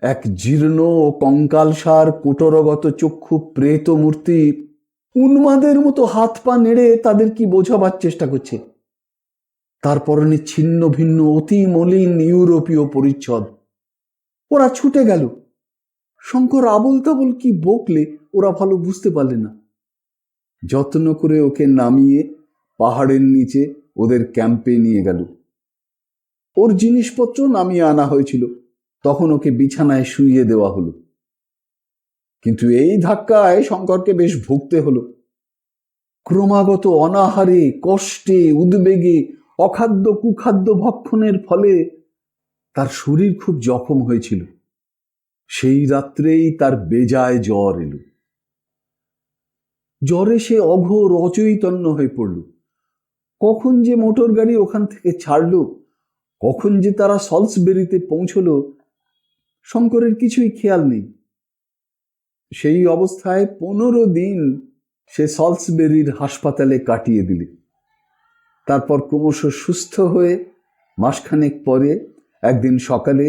A: এক জীর্ণ ও কঙ্কালসার কোটরগত চক্ষু প্রেত মূর্তি উন্মাদের মতো হাত পা নেড়ে তাদের কি বোঝাবার চেষ্টা করছে। তার পরনে ছিন্ন ভিন্ন অতি মলিন ইউরোপীয় পরিচ্ছদ। ওরা ছুটে গেল। শঙ্কর আবল তাবল কি বকলে ওরা ভালো বুঝতে পারলে না। যত্ন করে ওকে নামিয়ে পাহাড়ের নিচে ওদের ক্যাম্পে নিয়ে গেল। ওর জিনিসপত্র নামিয়ে আনা হয়েছিল, তখন ওকে বিছানায় শুইয়ে দেওয়া হলো। কিন্তু এই ধাক্কায় শঙ্করকে বেশ ভুগতে হলো। ক্রমাগত অনাহারে, কষ্টে, উদ্বেগে, অখাদ্য কুখাদ্য ভক্ষণের ফলে তার শরীর খুব জখম হয়েছিল। সেই রাত্রেই তার বেজায় জ্বর এলো। জ্বরে সে অঘোর অচৈতন্য হয়ে পড়ল। কখন যে মোটর গাড়ি ওখান থেকে ছাড়লো, কখন যে তারা সলসবেরিতে পৌঁছলো, শঙ্করের কিছুই খেয়াল নেই। সেই অবস্থায় 15 দিন সে সলসবেরির হাসপাতালে কাটিয়ে দিলে। তারপর ক্রমশ সুস্থ হয়ে মাসখানেক পরে একদিন সকালে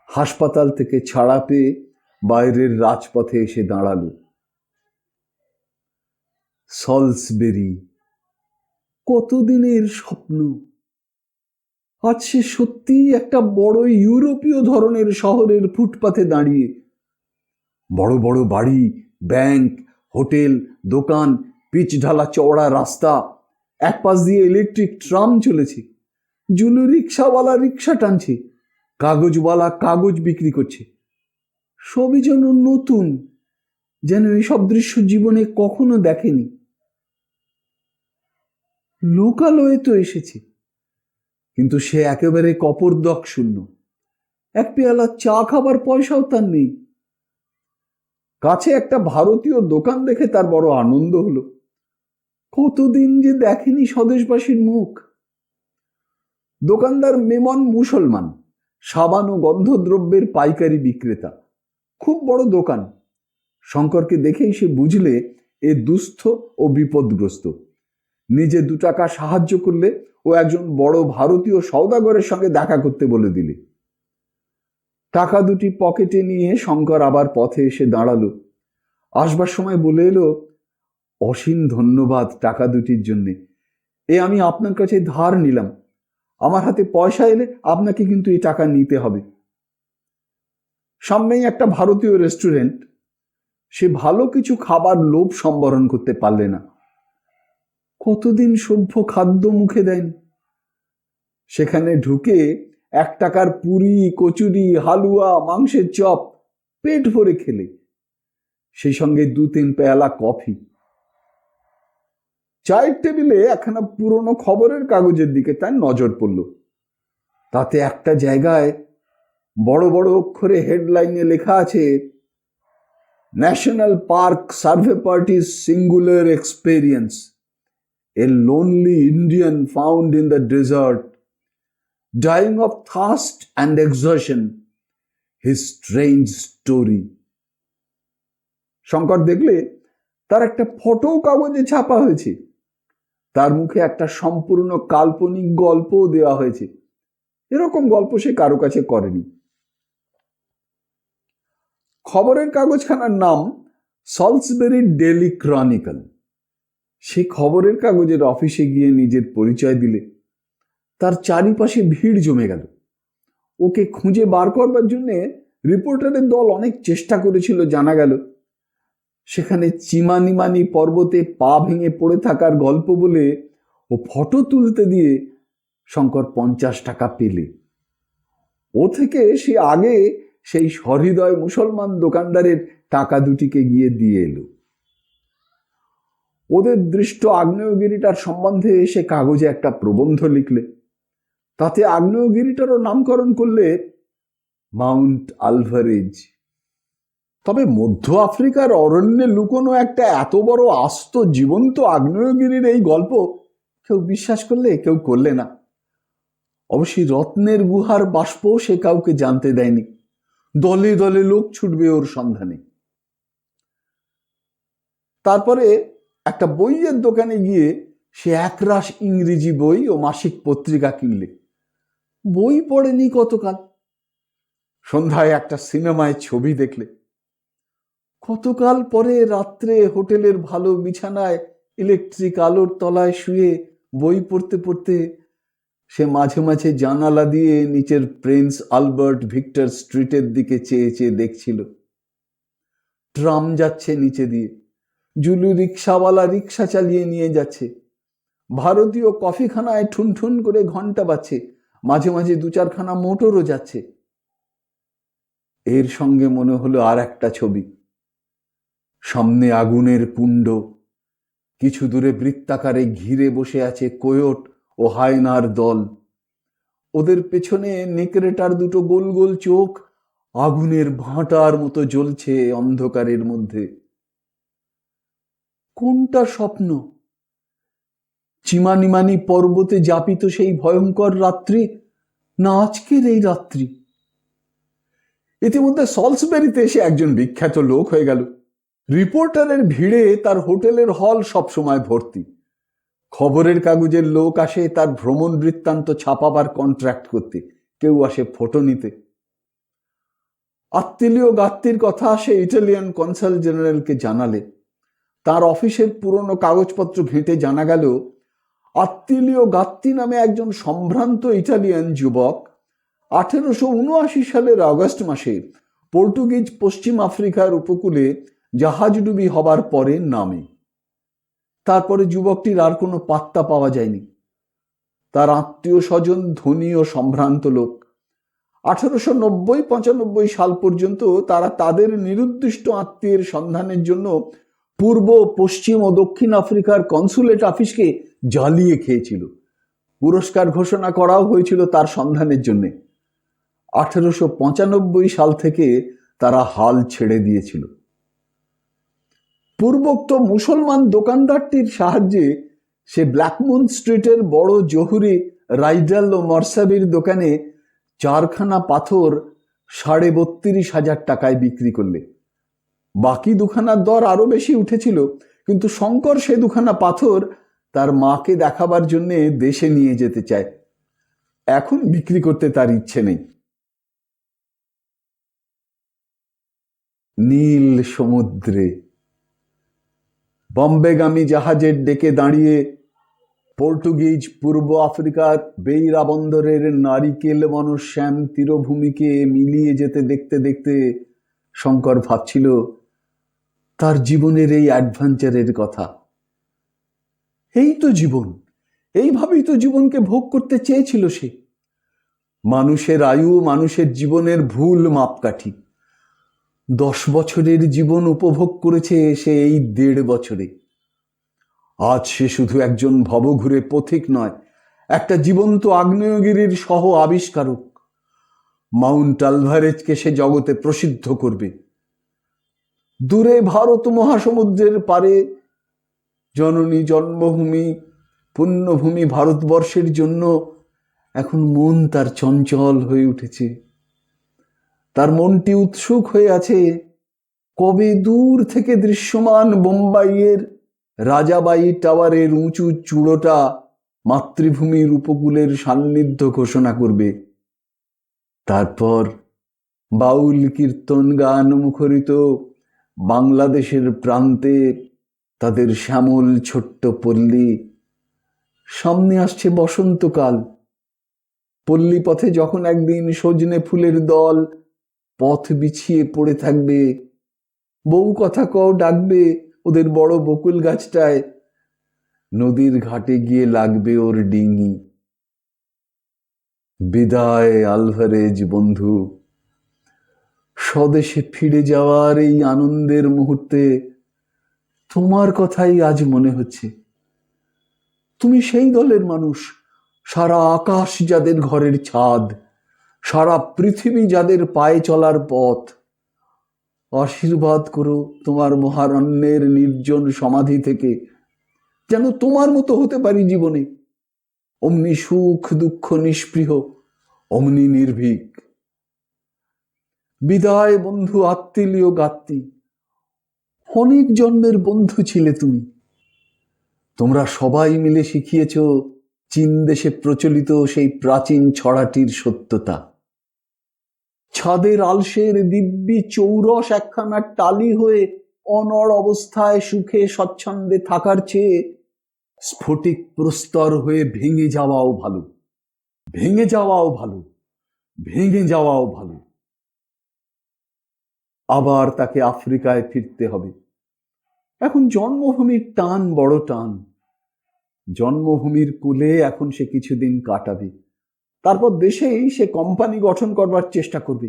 A: হাসপাতাল থেকে ছাড়া পেয়ে বাইরের রাজপথে এসে দাঁড়ালো। সলসবেরি, কতদিনের স্বপ্ন! আজ সে সত্যিই একটা বড় ইউরোপীয় ধরনের শহরের ফুটপাথে দাঁড়িয়ে। বড় বড় বাড়ি, ব্যাংক, হোটেল, দোকান, পিচ ঢালা চওড়া রাস্তা, এক পাশ দিয়ে ইলেকট্রিক ট্রাম চলেছে, জুলু রিক্সাওয়ালা রিক্সা টানছে, কাগজওয়ালা কাগজ বিক্রি করছে। সবই যেন নতুন, যেন এইসব দৃশ্য জীবনে কখনো দেখেনি। লোকালয়ে তো এসেছে, কিন্তু সে একেবারে কপর্দক শূন্য। এক পেয়ালা চা খাবার পয়সাও তার নেই। কাছে একটা ভারতীয় দোকান দেখে তার বড় আনন্দ হলো। কতদিন যে দেখেনি স্বদেশবাসীর মুখ। দোকানদার মেমন মুসলমান, সাবান ও গন্ধদ্রব্যের পাইকারি বিক্রেতা, খুব বড় দোকান। শঙ্করকে দেখেই সে বুঝলে এ দুস্থ ও বিপদগ্রস্ত। নিজে 2 টাকা সাহায্য করলে ও একজন বড় ভারতীয় সওদাগরের সঙ্গে দেখা করতে বলে দিলে। টাকা দুটি পকেটে নিয়ে শঙ্কর আবার পথে এসে দাঁড়ালো। আসবার সময় বলে এলো, অসীম ধন্যবাদ টাকা দুটির জন্যে। এ আমি আপনার কাছে ধার নিলাম। আমার হাতে পয়সা এলে আপনাকে কিন্তু এই টাকা নিতে হবে। সামনেই একটা ভারতীয় রেস্টুরেন্ট। সে ভালো কিছু খাবার লোভ সম্বরণ করতে পারলে না। কতদিন সভ্য খাদ্য মুখে দেয়নি। সেখানে ঢুকে 1 টাকার পুরি, কচুরি, হালুয়া, মাংসের চপ পেট ভরে খেলে, সেই সঙ্গে 2-3 পেয়ালা কফি। চায়ের টেবিলে একখানা পুরনো খবরের কাগজের দিকে তার নজর পড়ল। তাতে একটা জায়গায় বড় বড় অক্ষরে হেডলাইনে লেখা আছে, ন্যাশনাল পার্ক সার্ভে পার্টির singular experience, a lonely Indian found in the desert, dying of thirst and exhaustion, his strange story. Shankar দেখলে তার একটা ফটো কাগজে ছাপা হয়েছে। তার মুখে একটা সম্পূর্ণ কাল্পনিক গল্পও দেওয়া হয়েছে। এরকম গল্প সে কারো কাছে করেনি। খবরের কাগজখানার নাম সলসবেরি ডেইলি ক্রনিকল। সে খবরের কাগজের অফিসে গিয়ে নিজের পরিচয় দিলে। তার চারিপাশে ভিড় জমে গেল। ওকে খুঁজে বার করবার জন্যে রিপোর্টারের দল অনেক চেষ্টা করেছিল জানা গেল। সেখানে চিমানিমানি পর্বতে পা ভেঙে পড়ে থাকার গল্প বলে ও ফটো তুলতে দিয়ে শঙ্কর 50 টাকা পেলে। ও থেকে সে আগে সেই সহৃদয় মুসলমান দোকানদারের টাকা দুটিকে গিয়ে দিয়ে এলো। ওদের দৃষ্ট আগ্নেয়গিরিটার সম্বন্ধে সে কাগজে একটা প্রবন্ধ লিখলে। তাতে আগ্নেয়গিরিটারও নামকরণ করলে মাউন্ট আলভারেজ। তবে মধ্য আফ্রিকার অরণ্যে লুকোনো একটা এত বড় আস্ত জীবন্ত আগ্নেয়গিরির এই গল্প কেউ বিশ্বাস করলে, কেউ করলে না। অবশ্যই রত্নের গুহার বাষ্প সে কাউকে জানতে দেয়নি। দলে দলে লোক ছুটবে ওর সন্ধানে। তারপরে একটা বইয়ের দোকানে গিয়ে সে একরাশ ইংরেজি বই ও মাসিক পত্রিকা কিনলে। বই পড়েনি কতকাল। সন্ধ্যায় একটা সিনেমায় ছবি দেখলে। কতকাল পরে রাত্রে হোটেলের ভালো বিছানায় ইলেকট্রিক আলোর তলায় শুয়ে বই পড়তে পড়তে সে মাঝে মাঝে জানালা দিয়ে নিচের প্রিন্স আলবার্ট ভিক্টর স্ট্রিটের দিকে চেয়ে চেয়ে দেখছিল। ট্রাম যাচ্ছে নিচে দিয়ে, জুলু রিক্সাওয়ালা রিক্সা চালিয়ে নিয়ে যাচ্ছে, ভারতীয় কফিখানায় ঠুনঠুন করে ঘন্টা বাজছে, মাঝে মাঝে 2-4 খানা মোটরও যাচ্ছে। এর সঙ্গে মনে হলো আর একটা ছবি। সামনে আগুনের কুণ্ড, কিছু দূরে বৃত্তাকারে ঘিরে বসে আছে কোয়োট ও হায়নার দল। ওদের পেছনে নেকড়েটার 2 গোল গোল চোখ আগুনের ভাঁটার মতো জ্বলছে অন্ধকারের মধ্যে। কোনটা স্বপ্ন? চিমানিমানি পর্বতে যাপিত সেই ভয়ঙ্কর রাত্রি, না আজকের এই রাত্রি? ইতিমধ্যে সলসবেরিতে এসে একজন বিখ্যাত লোক হয়ে গেল। রিপোর্টারের ভিড়ে তার হোটেলের হল সবসময় ভর্তি। খবরের কাগজের লোক আসে তার ভ্রমণ বৃত্তান্ত ছাপাবার কন্ট্রাক্ট করতে, কেউ আসে ফটো নিতে। আত্মীয় গাত্তির কথা সে ইটালিয়ান কনসাল জেনারেলকে জানালে। তার অফিসের পুরনো কাগজপত্র ঘেঁটে জানা গেল আত্মীয় গাত্তি নামে একজন সম্ভ্রান্ত ইটালিয়ান যুবক 1879 সালের আগস্ট মাসে পর্তুগিজ পশ্চিম আফ্রিকার উপকূলে জাহাজডুবি হবার পরে নামে। তারপরে যুবকটির আর কোনো পাত্তা পাওয়া যায়নি। তার আত্মীয় স্বজন ধনী ও সম্ভ্রান্ত লোক। 1890-95 সাল পর্যন্ত তারা তাদের নিরুদ্দিষ্ট আত্মীয়ের সন্ধানের জন্য পূর্ব, পশ্চিম ও দক্ষিণ আফ্রিকার কনসুলেট অফিসকে জ্বালিয়ে খেয়েছিল। পুরস্কার ঘোষণা করাও হয়েছিল তার সন্ধানের জন্য। 1895 সাল থেকে তারা হাল ছেড়ে দিয়েছিল। পূর্বোক্ত মুসলমান দোকানদারটির সাহায্যে সে ব্ল্যাকমুন স্ট্রিটের বড় জহুরি রাইডাল ও মরসাবির দোকানে 4খানা পাথর 32,500 টাকায় বিক্রি করলে। বাকি 2খানার দর আরো বেশি উঠেছিল, কিন্তু শঙ্কর সে 2খানা পাথর তার মাকে দেখাবার জন্যে দেশে নিয়ে যেতে চায়। এখন বিক্রি করতে তার ইচ্ছে নেই। নীল সমুদ্রে বম্বেগামী জাহাজের ডেকে দাঁড়িয়ে পর্তুগিজ পূর্ব আফ্রিকার বেইরা বন্দরের নারিকেল বনশ্যাম তীরভূমিকে মিলিয়ে যেতে দেখতে দেখতে শঙ্কর ভাবছিল তার জীবনের এই অ্যাডভেঞ্চারের কথা। এই তো জীবন, এইভাবেই তো জীবনকে ভোগ করতে চেয়েছিল সে। মানুষের আয়ু মানুষের জীবনের ভুল মাপকাঠি। 10 বছরের জীবন উপভোগ করেছে সে এই 1.5 বছরে। আজ সে শুধু একজন ভবঘুরে পথিক নয়, একটা জীবন্ত আগ্নেয়গিরির সহ আবিষ্কারক। মাউন্ট আলভারেজকে সে জগতে প্রসিদ্ধ করবে। দূরে ভারত মহাসমুদ্রের পারে জননী জন্মভূমি পুণ্যভূমি ভারতবর্ষের জন্য এখন মন তার চঞ্চল হয়ে উঠেছে। তার মনটি উৎসুক হয়ে আছে কবে দূর থেকে দৃশ্যমান বোম্বাইয়ের রাজাবাই টাওয়ারের উঁচু চূড়োটা মাতৃভূমির উপকূলের সান্নিধ্য ঘোষণা করবে। তারপর বাউল কীর্তন গান মুখরিত বাংলাদেশের প্রান্তে তাদের শ্যামল ছোট্ট পল্লী। সামনে আসছে বসন্তকাল। পল্লী পথে যখন একদিন সজনে ফুলের দল পথ বিছিয়ে পড়ে থাকবে, বউ কথা কও ডাকবে ওদের বড় বকুল গাছটায়, নদীর ঘাটে গিয়ে লাগবে ওর ডিঙি। বিদায় আলভারেজ বন্ধু। স্বদেশে ফিরে যাওয়ার এই আনন্দের মুহূর্তে তোমার কথাই আজ মনে হচ্ছে। তুমি সেই দলের মানুষ, সারা আকাশ যাদের ঘরের ছাদ, সারা পৃথিবী যাদের পায়ে চলার পথ। আশীর্বাদ করো তোমার মহারণ্যের নির্জন সমাধি থেকে যেন তোমার মতো হতে পারি জীবনে, অমনি সুখ দুঃখ নিষ্পৃহ, অমনি নির্ভীক। বিদায় বন্ধু আত্মীয় গাত্তি। অনেক জন্মের বন্ধু ছিলে তুমি। তোমরা সবাই মিলে শিখিয়েছ চীন দেশে প্রচলিত সেই প্রাচীন ছড়াটির সত্যতা। ছাদের আলসের দিব্যি চৌরস একখানা টালি হয়ে অনড় অবস্থায় সুখে স্বচ্ছন্দে থাকার চেয়ে স্ফটিক প্রস্তর হয়ে ভেঙে যাওয়াও ভালো, ভেঙে যাওয়াও ভালো, ভেঙে যাওয়াও ভালো। আবার তাকে আফ্রিকায় ফিরতে হবে। এখন জন্মভূমির টান বড় টান। জন্মভূমির কূলে এখন সে কিছুদিন কাটাবে, তারপর দেশেই সে কোম্পানি গঠন করবার চেষ্টা করবে।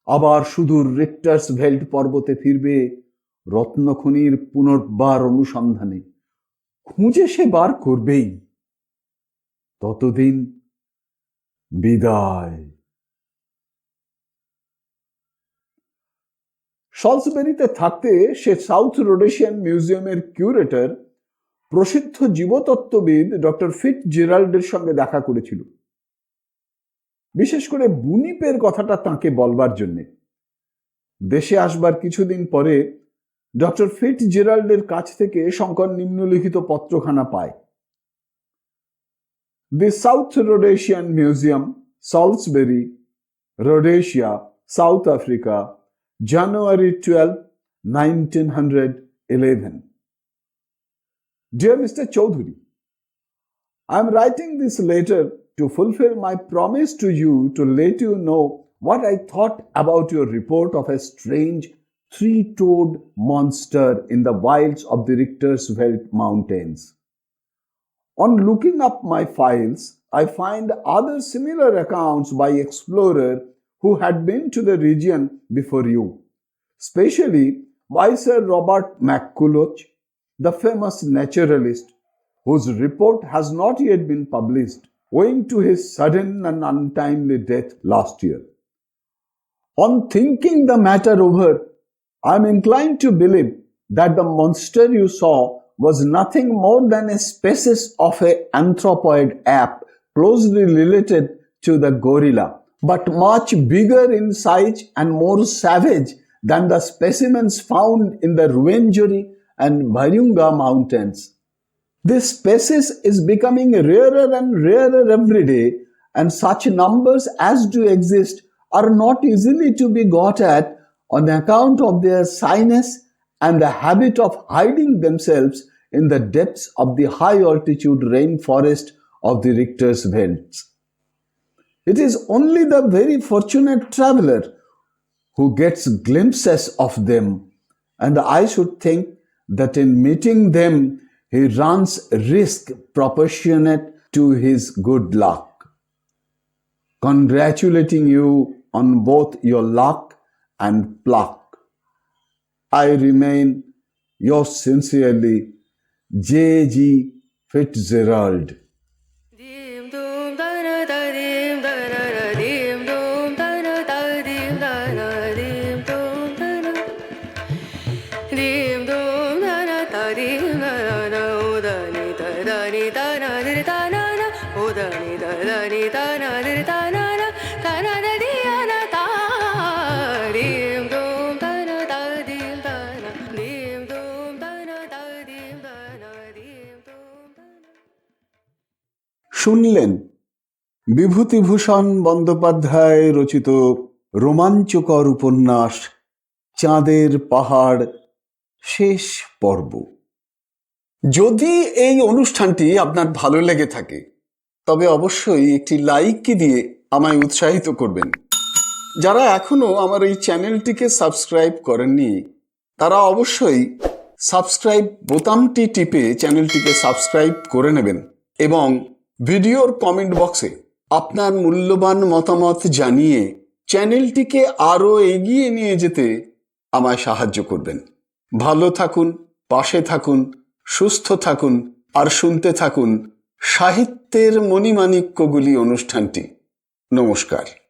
A: আবার সুদূর রিক্টার্স ভেল্ট পর্বতে ফিরবে রত্নখনির পুনর্বার অনুসন্ধানে। খুঁজে সে বার করবেই। ততদিন বিদায়। সলসবেরিতে থাকতে সে সাউথ রোডেশিয়ান মিউজিয়ামের কিউরেটর প্রসিদ্ধ জীবতত্ত্ববিদ ডক্টর ফিট জেরাল্ডের সঙ্গে দেখা করেছিল, বিশেষ করে বুনিপের কথাটা তাকে বলবার জন্যে। দেশে আসবার কিছুদিন পরে ডক্টর ফিট জেরাল্ডের কাছ থেকে শঙ্কর নিম্নলিখিত পত্রখানা পায়। The South Rhodesian museum, Salisbury, Rhodesia, South Africa, January 12, 1911. Dear Mr. Chaudhary, I am writing this letter to fulfill my promise to you to let you know what I thought about your report of a strange three-toed monster in the wilds of the Richtersveld Mountains. On looking up my files, I find other similar accounts by explorers who had been to the region before you, especially by Sir Robert McCulloch, the famous naturalist, whose report has not yet been published owing to his sudden and untimely death last year. On thinking the matter over, I am inclined to believe that the monster you saw was nothing more than a species of an anthropoid ape closely related to the gorilla, but much bigger in size and more savage than the specimens found in the Ruwenzori and Virunga mountains. This species is becoming rarer and rarer every day, and such numbers as do exist are not easily to be got at on account of their shyness and the habit of hiding themselves in the depths of the high altitude rainforest of the Richter's belts. It is only the very fortunate traveler who gets glimpses of them, and I should think that in meeting them he runs risk proportionate to his good luck. Congratulating you on both your luck and pluck, I remain yours sincerely, J.G. Fitzgerald. শুনলেন বিভূতিভূষণ বন্দ্যোপাধ্যায় রচিত রোমাঞ্চকর উপন্যাস চাঁদের পাহাড় শেষ পর্ব। যদি এই অনুষ্ঠানটি আপনার ভালো লেগে থাকে তবে অবশ্যই একটি লাইক দিয়ে আমায় উৎসাহিত করবেন। যারা এখনো আমার এই চ্যানেলটিকে সাবস্ক্রাইব করেননি তারা অবশ্যই সাবস্ক্রাইব বোতামটি টিপে চ্যানেলটিকে সাবস্ক্রাইব করে নেবেন এবং ভিডিওর কমেন্ট বক্সে আপনার মূল্যবান মতামত জানিয়ে চ্যানেলটিকে আরও এগিয়ে নিয়ে যেতে আমায় সাহায্য করবেন। ভালো থাকুন, পাশে থাকুন, সুস্থ থাকুন আর শুনতে থাকুন সাহিত্যের মণিমাণিক্যগুলি অনুষ্ঠানটি। নমস্কার।